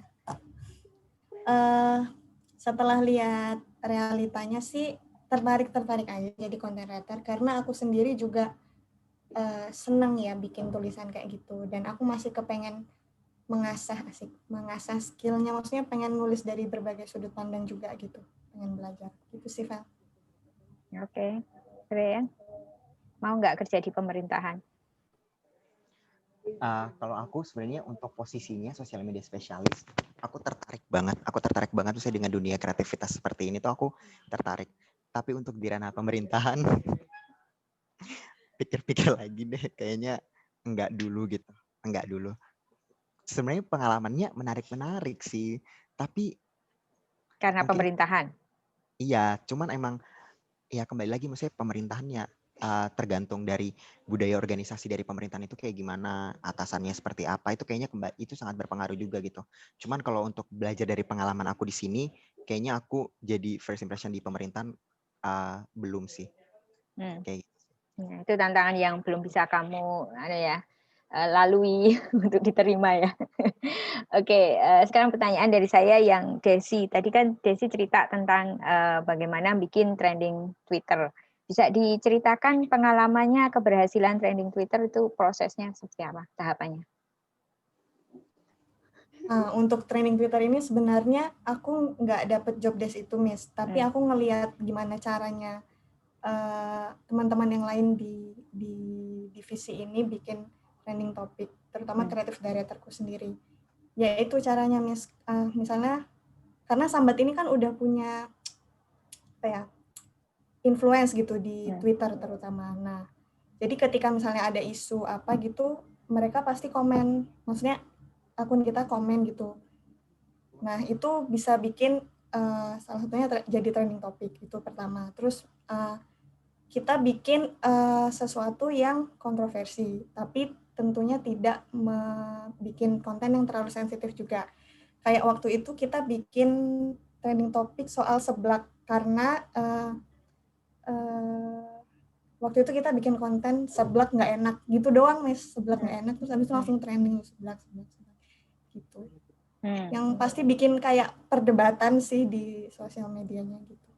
Speaker 1: Setelah lihat realitanya sih tertarik aja jadi content writer, karena aku sendiri juga senang ya bikin tulisan kayak gitu, dan aku masih kepengen mengasah skillnya, maksudnya pengen nulis dari berbagai sudut pandang juga gitu, pengen belajar gitu sih Val.
Speaker 2: Oke, keren. Mau nggak kerja di pemerintahan?
Speaker 3: Kalau aku sebenarnya untuk posisinya sosial media spesialis, aku tertarik banget. Aku tertarik banget tuh dengan dunia kreativitas seperti ini tuh aku tertarik. Tapi untuk di ranah pemerintahan, pikir-pikir lagi deh, kayaknya enggak dulu gitu. Enggak dulu. Sebenarnya pengalamannya menarik-menarik sih, tapi
Speaker 2: Karena
Speaker 3: mungkin
Speaker 2: pemerintahan.
Speaker 3: iya, cuman emang ya kembali lagi maksudnya pemerintahannya tergantung dari budaya organisasi dari pemerintahan itu kayak gimana, atasannya seperti apa, itu kayaknya itu sangat berpengaruh juga gitu. Cuman kalau untuk belajar dari pengalaman aku di sini, kayaknya aku jadi first impression di pemerintahan belum sih. Kayak gitu.
Speaker 2: Ya, itu tantangan yang belum bisa kamu lalui untuk diterima ya. Oke, sekarang pertanyaan dari saya yang Desi. Tadi kan Desi cerita tentang bagaimana bikin trending Twitter. Bisa diceritakan pengalamannya keberhasilan trending Twitter itu prosesnya seperti apa, tahapannya?
Speaker 1: Untuk training Twitter ini sebenarnya aku nggak dapet job desk itu, Miss. Tapi aku ngelihat gimana caranya teman-teman yang lain di divisi ini bikin trending topik, terutama kreatif directorku sendiri. Yaitu caranya, Miss. Misalnya, karena Sambat ini kan udah punya apa ya, influence gitu di Twitter terutama. Nah, jadi ketika misalnya ada isu apa gitu, mereka pasti komen. Maksudnya akun kita komen gitu. Nah, itu bisa bikin salah satunya jadi trending topik, itu pertama. Terus kita bikin sesuatu yang kontroversi, tapi tentunya tidak bikin konten yang terlalu sensitif juga. Kayak waktu itu kita bikin trending topik soal seblak, karena waktu itu kita bikin konten seblak nggak enak gitu doang, Miss. Seblak nggak enak, terus habis itu langsung trending seblak gitu. Yang pasti bikin kayak perdebatan sih di sosial medianya gitu.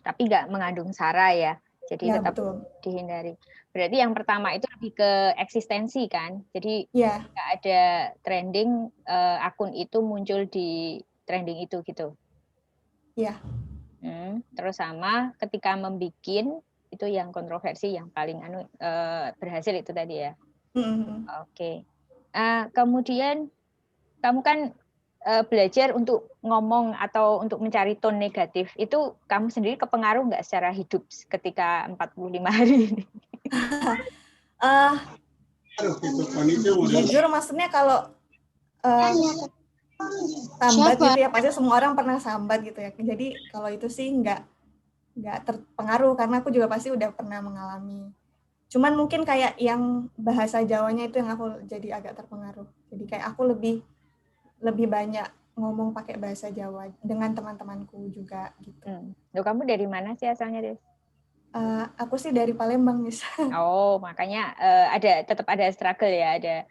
Speaker 2: Tapi nggak mengandung sara ya, jadi
Speaker 1: Ya,
Speaker 2: tetap
Speaker 1: betul.
Speaker 2: dihindari. Berarti yang pertama itu lebih ke eksistensi kan, jadi nggak ada trending, akun itu muncul di trending itu gitu.
Speaker 1: Iya.
Speaker 2: Terus sama ketika membikin itu yang kontroversi yang paling berhasil itu tadi ya. Oke. Kemudian kamu kan belajar untuk ngomong atau untuk mencari tone negatif. Itu kamu sendiri kepengaruh nggak secara hidup ketika 45 hari ini?
Speaker 1: Jujur maksudnya kalau sambat gitu ya, pasti semua orang pernah sambat gitu ya. Jadi kalau itu sih nggak terpengaruh, karena aku juga pasti udah pernah mengalami. Cuman mungkin kayak yang bahasa Jawanya itu yang aku jadi agak terpengaruh. Jadi kayak aku lebih banyak ngomong pakai bahasa Jawa dengan teman-temanku juga gitu.
Speaker 2: Loh, kamu dari mana sih asalnya, Des?
Speaker 1: Aku sih dari Palembang, Miss.
Speaker 2: Oh, makanya tetap ada struggle ya, ada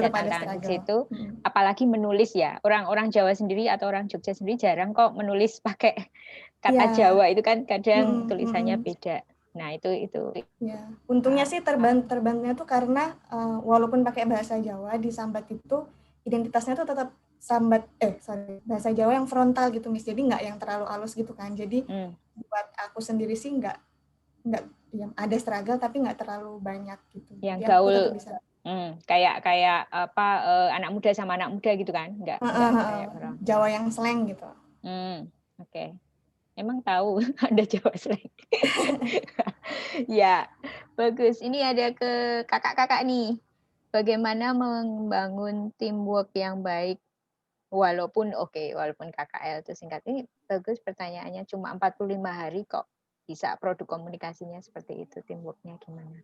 Speaker 2: tantangan di situ. Apalagi menulis ya. Orang-orang Jawa sendiri atau orang Jogja sendiri jarang kok menulis pakai kata Jawa, itu kan kadang tulisannya beda. Nah, itu.
Speaker 1: Ya, untungnya sih terbantunya tuh karena walaupun pakai bahasa Jawa di Sambat itu identitasnya tuh tetap bahasa Jawa yang frontal gitu, Miss. Jadi nggak yang terlalu halus gitu kan. Jadi buat aku sendiri sih nggak ya, ada struggle tapi nggak terlalu banyak gitu.
Speaker 2: Yang
Speaker 1: jadi
Speaker 2: gaul
Speaker 1: bisa.
Speaker 2: Kayak apa anak muda sama anak muda gitu kan? Nggak kayak orang
Speaker 1: Jawa yang slang gitu.
Speaker 2: Oke. Emang tahu ada Jawa slang. Ya, bagus. Ini ada ke kakak-kakak nih. Bagaimana membangun teamwork yang baik walaupun KKL itu singkat. Ini bagus pertanyaannya, cuma 45 hari kok bisa produk komunikasinya seperti itu, teamworknya gimana?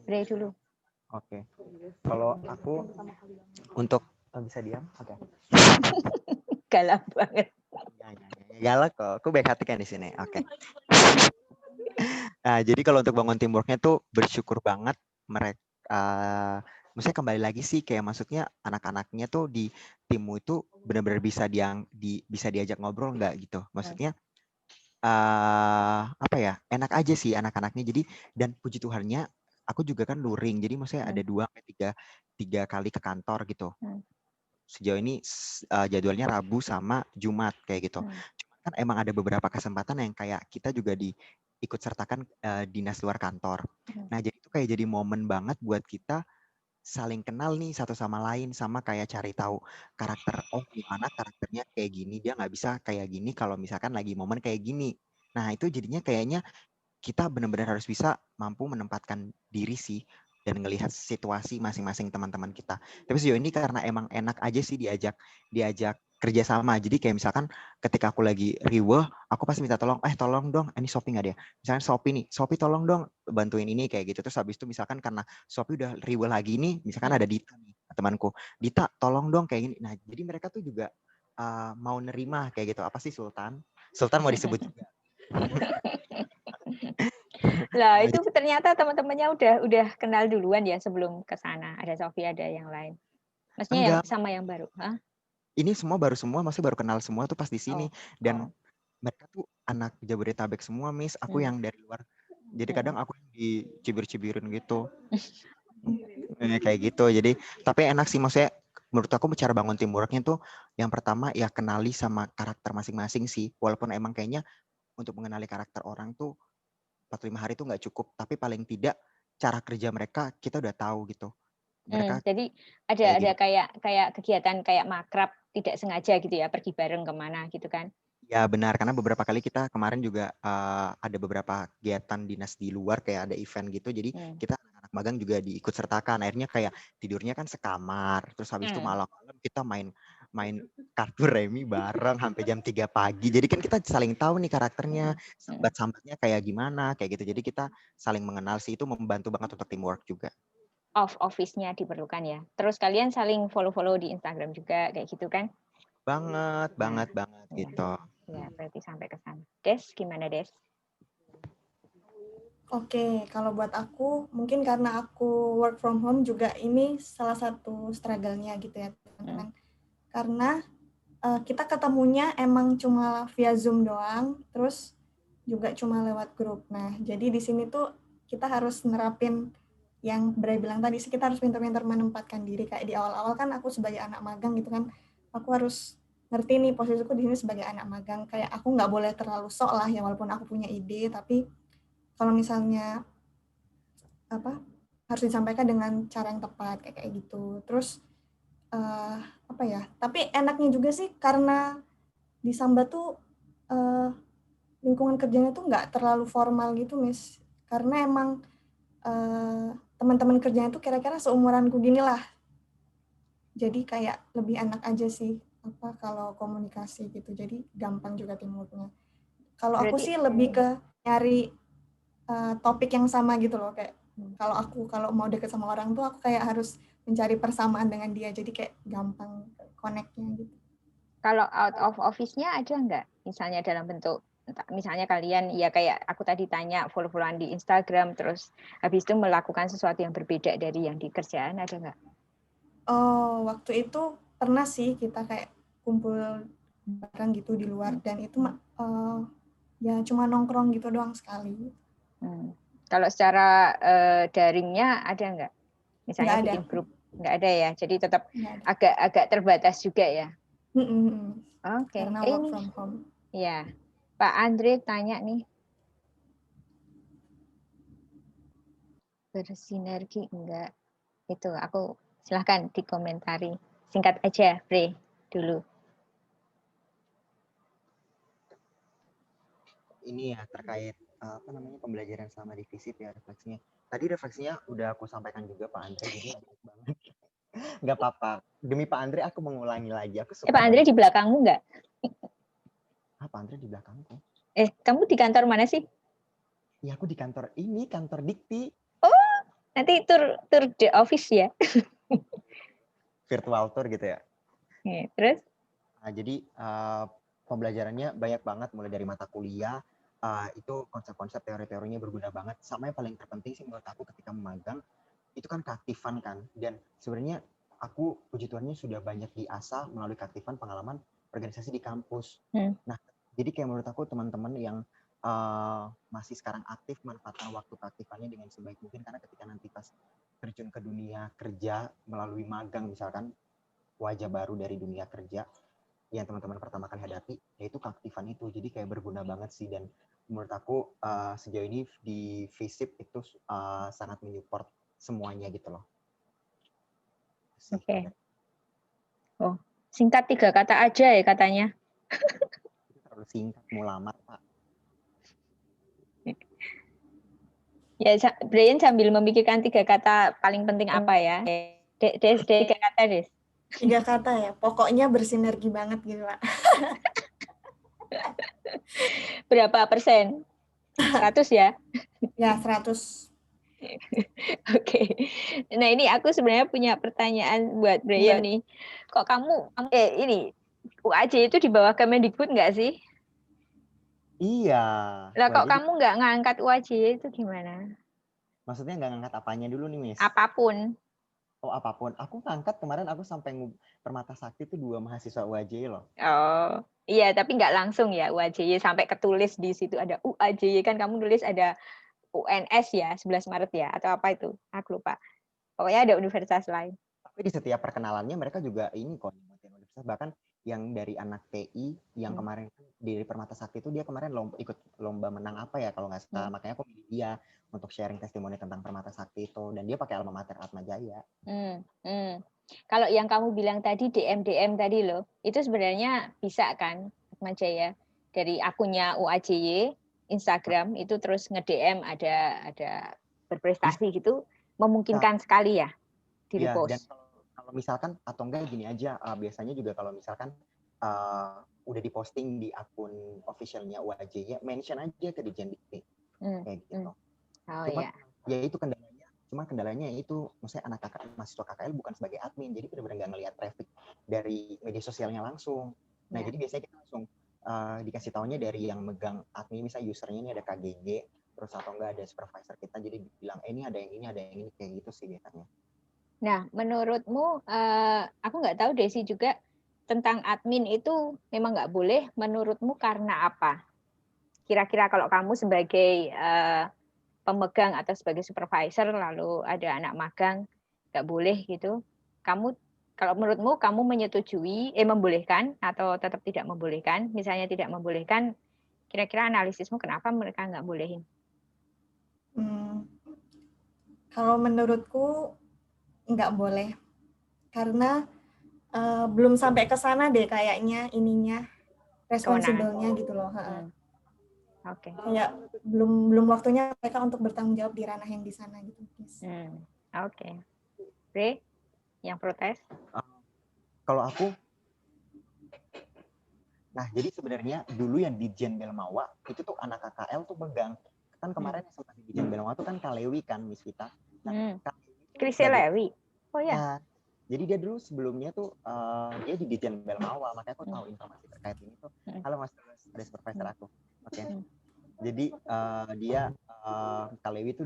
Speaker 2: Bre dulu.
Speaker 3: Oke. Kalau aku untuk bisa diam? Oke.
Speaker 2: Galak banget.
Speaker 3: Galak kok. Aku baik hati kan di sini. Oke. Nah, jadi kalau untuk bangun teamworknya tuh bersyukur banget mereka. Maksudnya kembali lagi sih kayak maksudnya anak-anaknya tuh di timmu itu benar-benar bisa bisa diajak ngobrol nggak gitu. Maksudnya apa ya, enak aja sih anak-anaknya. Jadi dan puji Tuhannya aku juga kan luring. Jadi maksudnya ada 2-3 kali ke kantor gitu. Sejauh ini jadwalnya Rabu sama Jumat kayak gitu. Cuman kan emang ada beberapa kesempatan yang kayak kita juga ikut sertakan dinas luar kantor. Nah, jadi itu kayak jadi momen banget buat kita saling kenal nih satu sama lain, sama kayak cari tahu karakter, oh gimana karakternya kayak gini, dia nggak bisa kayak gini kalau misalkan lagi momen kayak gini. Nah itu jadinya kayaknya kita benar-benar harus bisa mampu menempatkan diri sih dan ngelihat situasi masing-masing teman-teman kita. Tapi sejauh ini karena emang enak aja sih diajak kerja sama. Jadi kayak misalkan ketika aku lagi riweh, aku pasti minta tolong, tolong dong, ini Shopee nggak dia? Misalkan Shopee nih, Shopee tolong dong bantuin ini kayak gitu. Terus habis itu misalkan karena Shopee udah riweh lagi nih, misalkan ada Dita nih, temanku. Dita, tolong dong kayak gini. Nah, jadi mereka tuh juga mau nerima kayak gitu. Apa sih Sultan? Sultan mau disebut juga.
Speaker 2: Lah itu ternyata teman-temannya udah kenal duluan ya sebelum ke sana. Ada Sofi, ada yang lain. Maksudnya yang
Speaker 3: Enggak,
Speaker 2: sama yang baru. Hah?
Speaker 3: ini semua masih baru kenal semua tuh pas di sini. Dan mereka tuh anak Jabodetabek semua, Miss. Aku yang dari luar. Jadi kadang aku yang dicibir-cibirin gitu. Kayak gitu. Jadi, tapi enak sih, maksudnya menurut aku cara bangun teamworknya tuh yang pertama ya kenali sama karakter masing-masing sih. Walaupun emang kayaknya untuk mengenali karakter orang tuh 45 hari tuh nggak cukup. Tapi paling tidak cara kerja mereka kita udah tahu gitu. Mereka
Speaker 2: Jadi
Speaker 3: kayak
Speaker 2: ada
Speaker 3: gini.
Speaker 2: kayak kegiatan kayak makrab tidak sengaja gitu ya, pergi bareng kemana gitu kan?
Speaker 3: Ya benar, karena beberapa kali kita kemarin juga ada beberapa kegiatan dinas di luar kayak ada event gitu, jadi kita anak magang juga diikut sertakan. Akhirnya kayak tidurnya kan sekamar, terus habis itu malam-malam kita main kartu remi bareng sampai jam 3 pagi. Jadi kan kita saling tahu nih karakternya, sambat-sambatnya kayak gimana, kayak gitu. Jadi kita saling mengenal sih, itu membantu banget untuk teamwork juga.
Speaker 2: Office-nya diperlukan ya. Terus kalian saling follow-follow di Instagram juga kayak gitu kan?
Speaker 3: Banget
Speaker 2: Ya.
Speaker 3: gitu.
Speaker 2: Ya, berarti sampai ke sana. Des, gimana Des?
Speaker 1: Oke, kalau buat aku, mungkin karena aku work from home juga ini salah satu struggle-nya gitu ya, teman-teman. Karena kita ketemunya emang cuma via Zoom doang, terus juga cuma lewat grup. Nah, jadi di sini tuh kita harus nerapin yang Bray bilang tadi sih, kita harus pintar-pintar menempatkan diri. Kayak di awal-awal kan aku sebagai anak magang gitu kan, aku harus ngerti nih posisiku di sini sebagai anak magang. Kayak aku nggak boleh terlalu sok lah ya, walaupun aku punya ide, tapi kalau misalnya harus disampaikan dengan cara yang tepat kayak gitu. Terus apa ya? Tapi enaknya juga sih karena di Samba tuh lingkungan kerjanya tuh nggak terlalu formal gitu, Miss. Karena emang teman-teman kerjanya tuh kira-kira seumuranku gini lah. Jadi kayak lebih enak aja sih kalau komunikasi gitu. Jadi gampang juga teamworknya. Kalau aku sih lebih ke nyari topik yang sama gitu loh, kayak kalau mau deket sama orang tuh aku kayak harus mencari persamaan dengan dia, jadi kayak gampang connect-nya gitu.
Speaker 2: Kalau out of office-nya ada nggak? Misalnya dalam bentuk, misalnya kalian ya kayak aku tadi tanya follow-followan di Instagram, terus habis itu melakukan sesuatu yang berbeda dari yang di kerjaan, ada nggak?
Speaker 1: Oh, waktu itu pernah sih kita kayak kumpul bareng gitu di luar, dan itu ya cuma nongkrong gitu doang sekali.
Speaker 2: Kalau secara daringnya ada nggak? Misalnya
Speaker 1: Nggak ada.
Speaker 2: bikin grup, nggak ada ya. Jadi tetap agak terbatas juga ya. Oke.
Speaker 1: Karena work from home.
Speaker 2: Ya, Pak Andre tanya nih. Bersinergi enggak? Itu aku silahkan dikomentari. Singkat aja, Bre, dulu.
Speaker 3: Ini ya terkait pembelajaran selama di FISIP ya, refleksinya. Tadi refleksinya udah aku sampaikan juga Pak Andre, jadi banyak banget. Nggak apa-apa. Demi Pak Andre aku mengulangi lagi. Aku suka
Speaker 2: Pak Andre
Speaker 3: banget.
Speaker 2: di belakangmu nggak?
Speaker 3: Pak Andre di belakangku.
Speaker 2: Kamu di kantor mana sih?
Speaker 3: Ya aku di kantor ini, kantor Dikti.
Speaker 2: Oh, nanti tour the office ya?
Speaker 3: Virtual tour gitu ya.
Speaker 2: Terus?
Speaker 3: Nah, jadi pembelajarannya banyak banget, mulai dari mata kuliah, itu konsep-konsep teori-teorinya berguna banget. Sama yang paling terpenting sih menurut aku ketika memagang, itu kan keaktifan kan. Dan sebenarnya aku puji Tuhannya sudah banyak diasah melalui keaktifan pengalaman organisasi di kampus. Nah, jadi kayak menurut aku teman-teman yang masih sekarang aktif, manfaatkan waktu keaktifannya dengan sebaik mungkin, karena ketika nanti pas terjun ke dunia kerja melalui magang misalkan, wajah baru dari dunia kerja yang teman-teman pertama kali hadapi, yaitu keaktifan itu. Jadi kayak berguna banget sih, dan menurut aku sejauh ini di FISIP itu sangat menyupport semuanya gitu loh.
Speaker 2: Oke. Oh, singkat 3 kata aja ya katanya.
Speaker 3: Itu terlalu singkat, mau lamar Pak.
Speaker 2: Ya, Brian sambil memikirkan 3 kata paling penting apa ya? Des, 3 kata, Des.
Speaker 1: 3 kata ya, pokoknya bersinergi banget gitu Pak.
Speaker 2: Berapa persen? 100 ya?
Speaker 1: Ya 100.
Speaker 2: Oke. Nah, ini aku sebenarnya punya pertanyaan buat Brian nih. Kok kamu ini UAJ itu di bawah Kemendikbud nggak sih?
Speaker 3: Iya.
Speaker 2: Lah kok
Speaker 3: UAJ
Speaker 2: kamu nggak ngangkat UAJ itu gimana?
Speaker 3: maksudnya nggak ngangkat apanya dulu nih, Miss?
Speaker 2: Apapun.
Speaker 3: Oh, apapun. Aku ngangkat kemarin aku sampai Permata Sakti itu 2 mahasiswa UAJ loh.
Speaker 2: Oh, iya tapi nggak langsung ya UAJ sampai ketulis di situ ada UAJ kan kamu nulis ada UNS ya 11 Maret ya atau apa itu? Aku lupa. Pokoknya ada universitas lain.
Speaker 3: Tapi di setiap perkenalannya mereka juga ini kok nyebutin universitas, bahkan yang dari anak TI yang kemarin di Permata Sakti itu dia kemarin ikut lomba menang apa ya kalau nggak salah, makanya aku pilih dia untuk sharing testimoni tentang Permata Sakti itu, dan dia pakai alma mater Atma Jaya.
Speaker 2: Kalau yang kamu bilang tadi DM tadi loh, itu sebenarnya bisa kan Atma Jaya dari akunnya UAJY Instagram itu terus nge-DM ada berprestasi gitu, memungkinkan sekali ya di
Speaker 3: Iya, dan
Speaker 2: repost.
Speaker 3: kalau misalkan atau enggak gini aja, biasanya juga kalau misalkan udah diposting di akun officialnya UAJ, ya mention aja ke Dirjen Dikti kayak gitu. Cuma ya itu kendalanya itu, maksudnya anak kakak mahasiswa KKL bukan sebagai admin, jadi benar-benar nggak ngelihat traffic dari media sosialnya langsung. Nah jadi biasanya kita langsung dikasih taunya dari yang megang admin, misalnya usernya ini ada KGG, terus atau enggak ada supervisor kita, jadi bilang ini ada yang ini, ada yang ini, kayak gitu sih biasanya.
Speaker 2: Nah, menurutmu, aku nggak tahu Desi juga tentang admin itu memang nggak boleh. Menurutmu karena apa? Kira-kira kalau kamu sebagai pemegang atau sebagai supervisor, lalu ada anak magang nggak boleh gitu. Kamu, kalau menurutmu kamu menyetujui, membolehkan atau tetap tidak membolehkan? Misalnya tidak membolehkan, kira-kira analisismu kenapa mereka nggak bolehin?
Speaker 1: Kalau menurutku nggak boleh, karena belum sampai ke sana deh kayaknya ininya, responsibelnya gitu loh.
Speaker 2: Oke.
Speaker 1: Kayak belum waktunya mereka untuk bertanggung jawab di ranah yang di sana gitu.
Speaker 2: Oke. Bre, yang protes?
Speaker 3: Kalau aku, nah jadi sebenarnya dulu yang di Dirjen Belmawa itu tuh anak KKL tuh megang. Kan kemarin yang sempat di Dirjen Belmawa tuh kan Kalewi kan, Miss Vita. Nah,
Speaker 2: Chris Lewi. Oh ya.
Speaker 3: Nah, jadi dia dulu sebelumnya tuh dia di Dirjen Belmawa, makanya aku tahu informasi terkait ini tuh. Halo Mas, ada supervisor aku. Oke. Jadi dia Kalewi tuh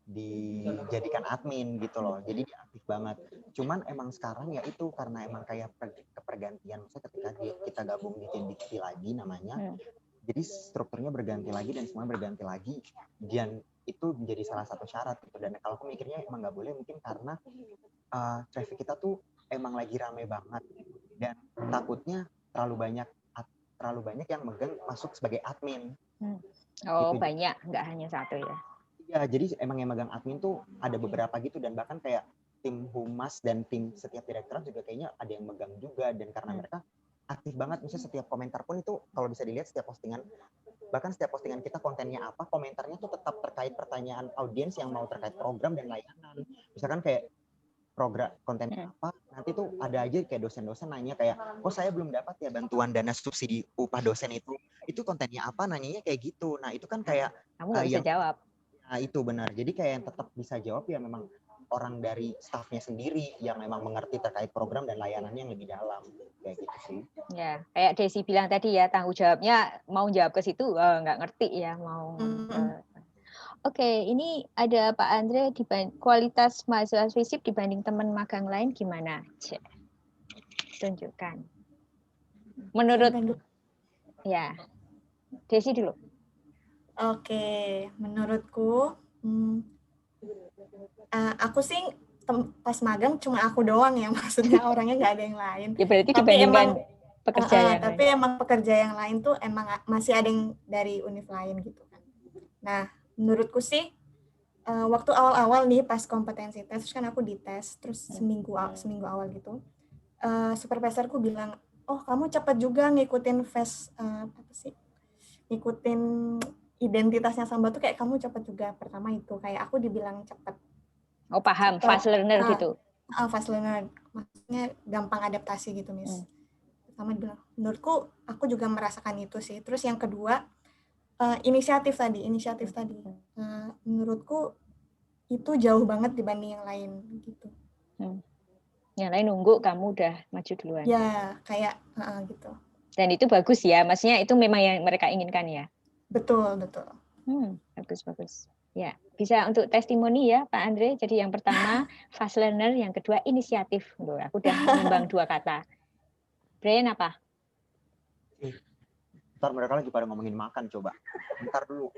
Speaker 3: dijadikan admin gitu loh, jadi dia aktif banget. Cuman emang sekarang ya itu karena emang kayak kepergantian, maksudnya ketika kita gabung di Dirjen Dikti lagi namanya, jadi strukturnya berganti lagi dan semuanya berganti lagi, dan itu menjadi salah satu syarat gitu. Dan kalau aku mikirnya emang nggak boleh, mungkin karena traffic kita tuh emang lagi rame banget dan takutnya terlalu banyak yang megang masuk sebagai admin.
Speaker 2: Oh
Speaker 3: gitu.
Speaker 2: Banyak, nggak hanya satu ya?
Speaker 3: Iya, jadi emang yang megang admin tuh ada beberapa gitu, dan bahkan kayak tim humas dan tim setiap direktorat juga kayaknya ada yang megang juga, dan karena mereka aktif banget, misalnya setiap komentar pun itu kalau bisa dilihat setiap postingan, bahkan setiap postingan kita kontennya apa, komentarnya tuh tetap terkait pertanyaan audiens yang mau terkait program dan layanan. Misalkan kayak program kontennya apa, nanti tuh ada aja kayak dosen-dosen nanya kayak, kok saya belum dapat ya bantuan dana subsidi upah dosen itu kontennya apa, nanyanya kayak gitu. Nah itu kan kayak
Speaker 2: kamu nggak bisa jawab.
Speaker 3: Nah itu benar, jadi kayak yang tetap bisa jawab ya memang orang dari staffnya sendiri yang memang mengerti terkait program dan layanannya yang lebih dalam, kayak gitu sih.
Speaker 2: Ya, kayak Desi bilang tadi ya, tanggung jawabnya mau jawab ke situ nggak ngerti ya mau. Oke, ini ada Pak Andre, kualitas mahasiswa FISIP dibanding teman magang lain gimana? Tunjukkan. Menurut, ya, Desi dulu.
Speaker 1: Oke, menurutku, aku sih pas magang cuma aku doang ya, maksudnya orangnya nggak ada yang lain.
Speaker 2: Ya berarti
Speaker 1: tapi
Speaker 2: dibandingkan
Speaker 1: emang,
Speaker 2: pekerja yang
Speaker 1: tapi
Speaker 2: lain.
Speaker 1: emang pekerja yang lain tuh emang masih ada yang dari univ lain gitu kan. Nah, menurutku sih waktu awal-awal nih pas kompetensi tes kan aku dites terus seminggu awal gitu. Supervisorku bilang, oh kamu cepat juga ngikutin ngikutin identitasnya Samba tuh kayak kamu cepat juga. Pertama itu kayak aku dibilang cepat.
Speaker 2: Oh paham, fast learner gitu.
Speaker 1: Fast learner, maksudnya gampang adaptasi gitu, Miss. Pertama dibilang, menurutku aku juga merasakan itu sih. Terus yang kedua, inisiatif tadi. Menurutku itu jauh banget dibanding yang lain gitu.
Speaker 2: Yang lain nunggu, kamu udah maju duluan.
Speaker 1: Ya, kayak gitu.
Speaker 2: Dan itu bagus ya, maksudnya itu memang yang mereka inginkan ya.
Speaker 1: Betul.
Speaker 2: Bagus. Ya, bisa untuk testimoni ya Pak Andre. Jadi yang pertama fast learner, yang kedua inisiatif. Loh, aku udah menimbang 2 kata. Brian apa?
Speaker 3: Ntar mereka lagi pada ngomongin makan, coba. Ntar dulu.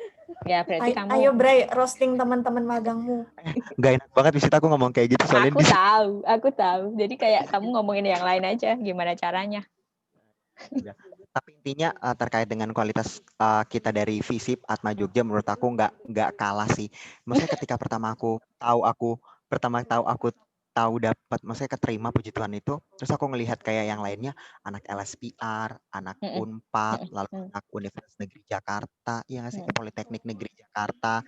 Speaker 2: Ya, berarti kamu...
Speaker 1: Ayo Bray, roasting teman-teman magangmu.
Speaker 3: Nggak enak banget di situ aku ngomong kayak gitu. Soalnya
Speaker 2: Aku tahu. Jadi kayak kamu ngomongin yang lain aja, gimana caranya.
Speaker 3: Tapi intinya terkait dengan kualitas kita dari FISIP Atma Jogja, menurut aku nggak kalah sih. Maksudnya ketika pertama aku dapat, maksudnya keterima puji Tuhan itu, terus aku ngelihat kayak yang lainnya, anak LSPR, anak Unpad, lalu anak Universitas Negeri Jakarta, ya nggak sih, Politeknik Negeri Jakarta.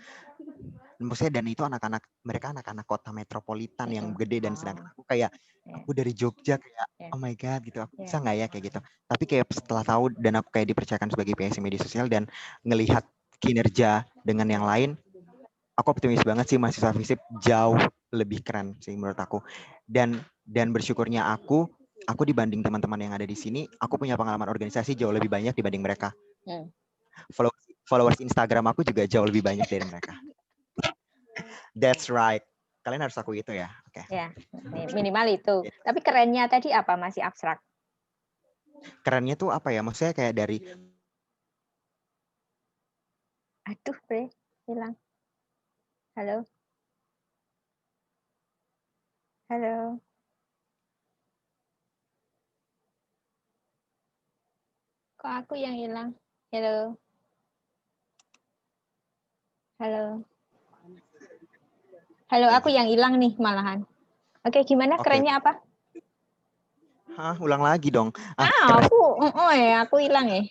Speaker 3: Maksudnya dan itu mereka anak-anak kota metropolitan yang gede, dan sedangkan aku dari Jogja kayak oh my god gitu, aku bisa nggak ya kayak gitu. Tapi kayak setelah tahu dan aku kayak dipercayakan sebagai PSC Media Sosial dan ngelihat kinerja dengan yang lain, aku optimis banget sih mahasiswa FISIP jauh lebih keren sih menurut aku. Dan bersyukurnya aku dibanding teman-teman yang ada di sini, aku punya pengalaman organisasi jauh lebih banyak dibanding mereka. Followers Instagram aku juga jauh lebih banyak dari mereka. That's right. Kalian harus aku itu ya. Oke.
Speaker 2: Ya, minimal itu. Tapi kerennya tadi apa? Masih abstrak.
Speaker 3: Kerennya tuh apa ya? Maksudnya kayak dari...
Speaker 2: Aduh, Bre, hilang. Halo. Kok aku yang hilang? Halo. Halo, aku yang hilang nih malahan. Oke, gimana kerennya apa?
Speaker 3: Ulang lagi dong.
Speaker 2: Aku hilang ya.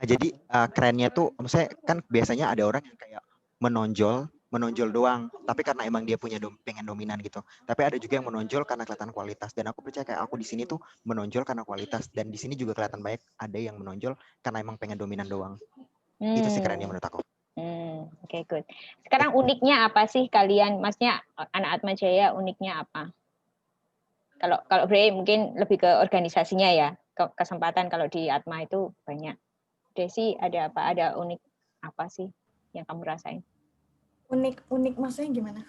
Speaker 3: Jadi kerennya tuh, maksudnya kan biasanya ada orang yang kayak menonjol doang, tapi karena emang dia punya pengen dominan gitu. Tapi ada juga yang menonjol karena kelihatan kualitas, dan aku percaya kayak aku di sini tuh menonjol karena kualitas, dan di sini juga kelihatan banyak ada yang menonjol karena emang pengen dominan doang. Itu sih kerennya menurut aku.
Speaker 2: Oke, good. Sekarang uniknya apa sih kalian? Maksudnya anak Atma Jaya uniknya apa? Kalau Bre mungkin lebih ke organisasinya ya. Kesempatan kalau di Atma itu banyak. Desi ada apa? Ada unik apa sih yang kamu rasain?
Speaker 1: Unik maksudnya gimana?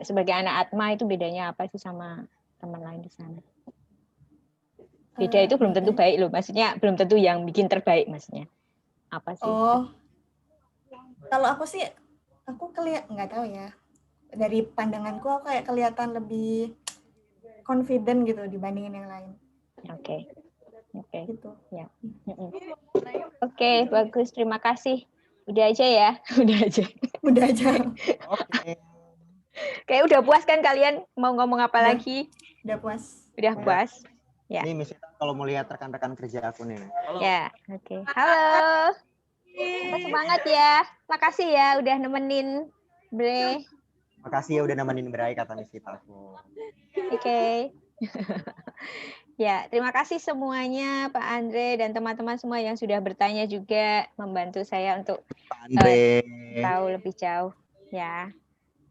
Speaker 2: Sebagai anak Atma itu bedanya apa sih sama teman lain di sana? Beda itu belum tentu baik loh. Maksudnya belum tentu yang bikin terbaik maksudnya. Apa sih?
Speaker 1: Kalau aku sih, nggak tahu ya. Dari pandanganku aku kayak kelihatan lebih confident gitu dibandingin yang lain.
Speaker 2: Oke.
Speaker 1: Gitu.
Speaker 2: Ya. Oke, bagus. Terima kasih. Udah aja ya. Udah aja.
Speaker 3: Oke.
Speaker 2: Kayak udah puas kan kalian? Mau ngomong apa lagi?
Speaker 1: Udah puas.
Speaker 2: Udah puas. Ya.
Speaker 3: Ini misalnya kalau mau lihat rekan-rekan kerja aku nih.
Speaker 2: Halo. Ya, oke. Halo. Semangat ya. Makasih ya udah nemenin Bre.
Speaker 3: Makasih ya udah nemenin Bre, kata Miss Vita aku.
Speaker 2: Oke. Ya, terima kasih semuanya Pak Andre dan teman-teman semua yang sudah bertanya juga, membantu saya untuk tahu lebih jauh ya.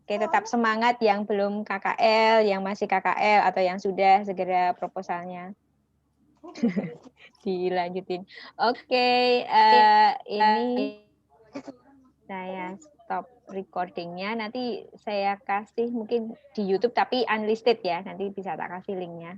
Speaker 2: Oke, tetap semangat yang belum KKL, yang masih KKL atau yang sudah, segera proposalnya dilanjutin. Oke, ini saya stop recordingnya. Nanti saya kasih mungkin di YouTube tapi unlisted ya. Nanti bisa tak kasih linknya.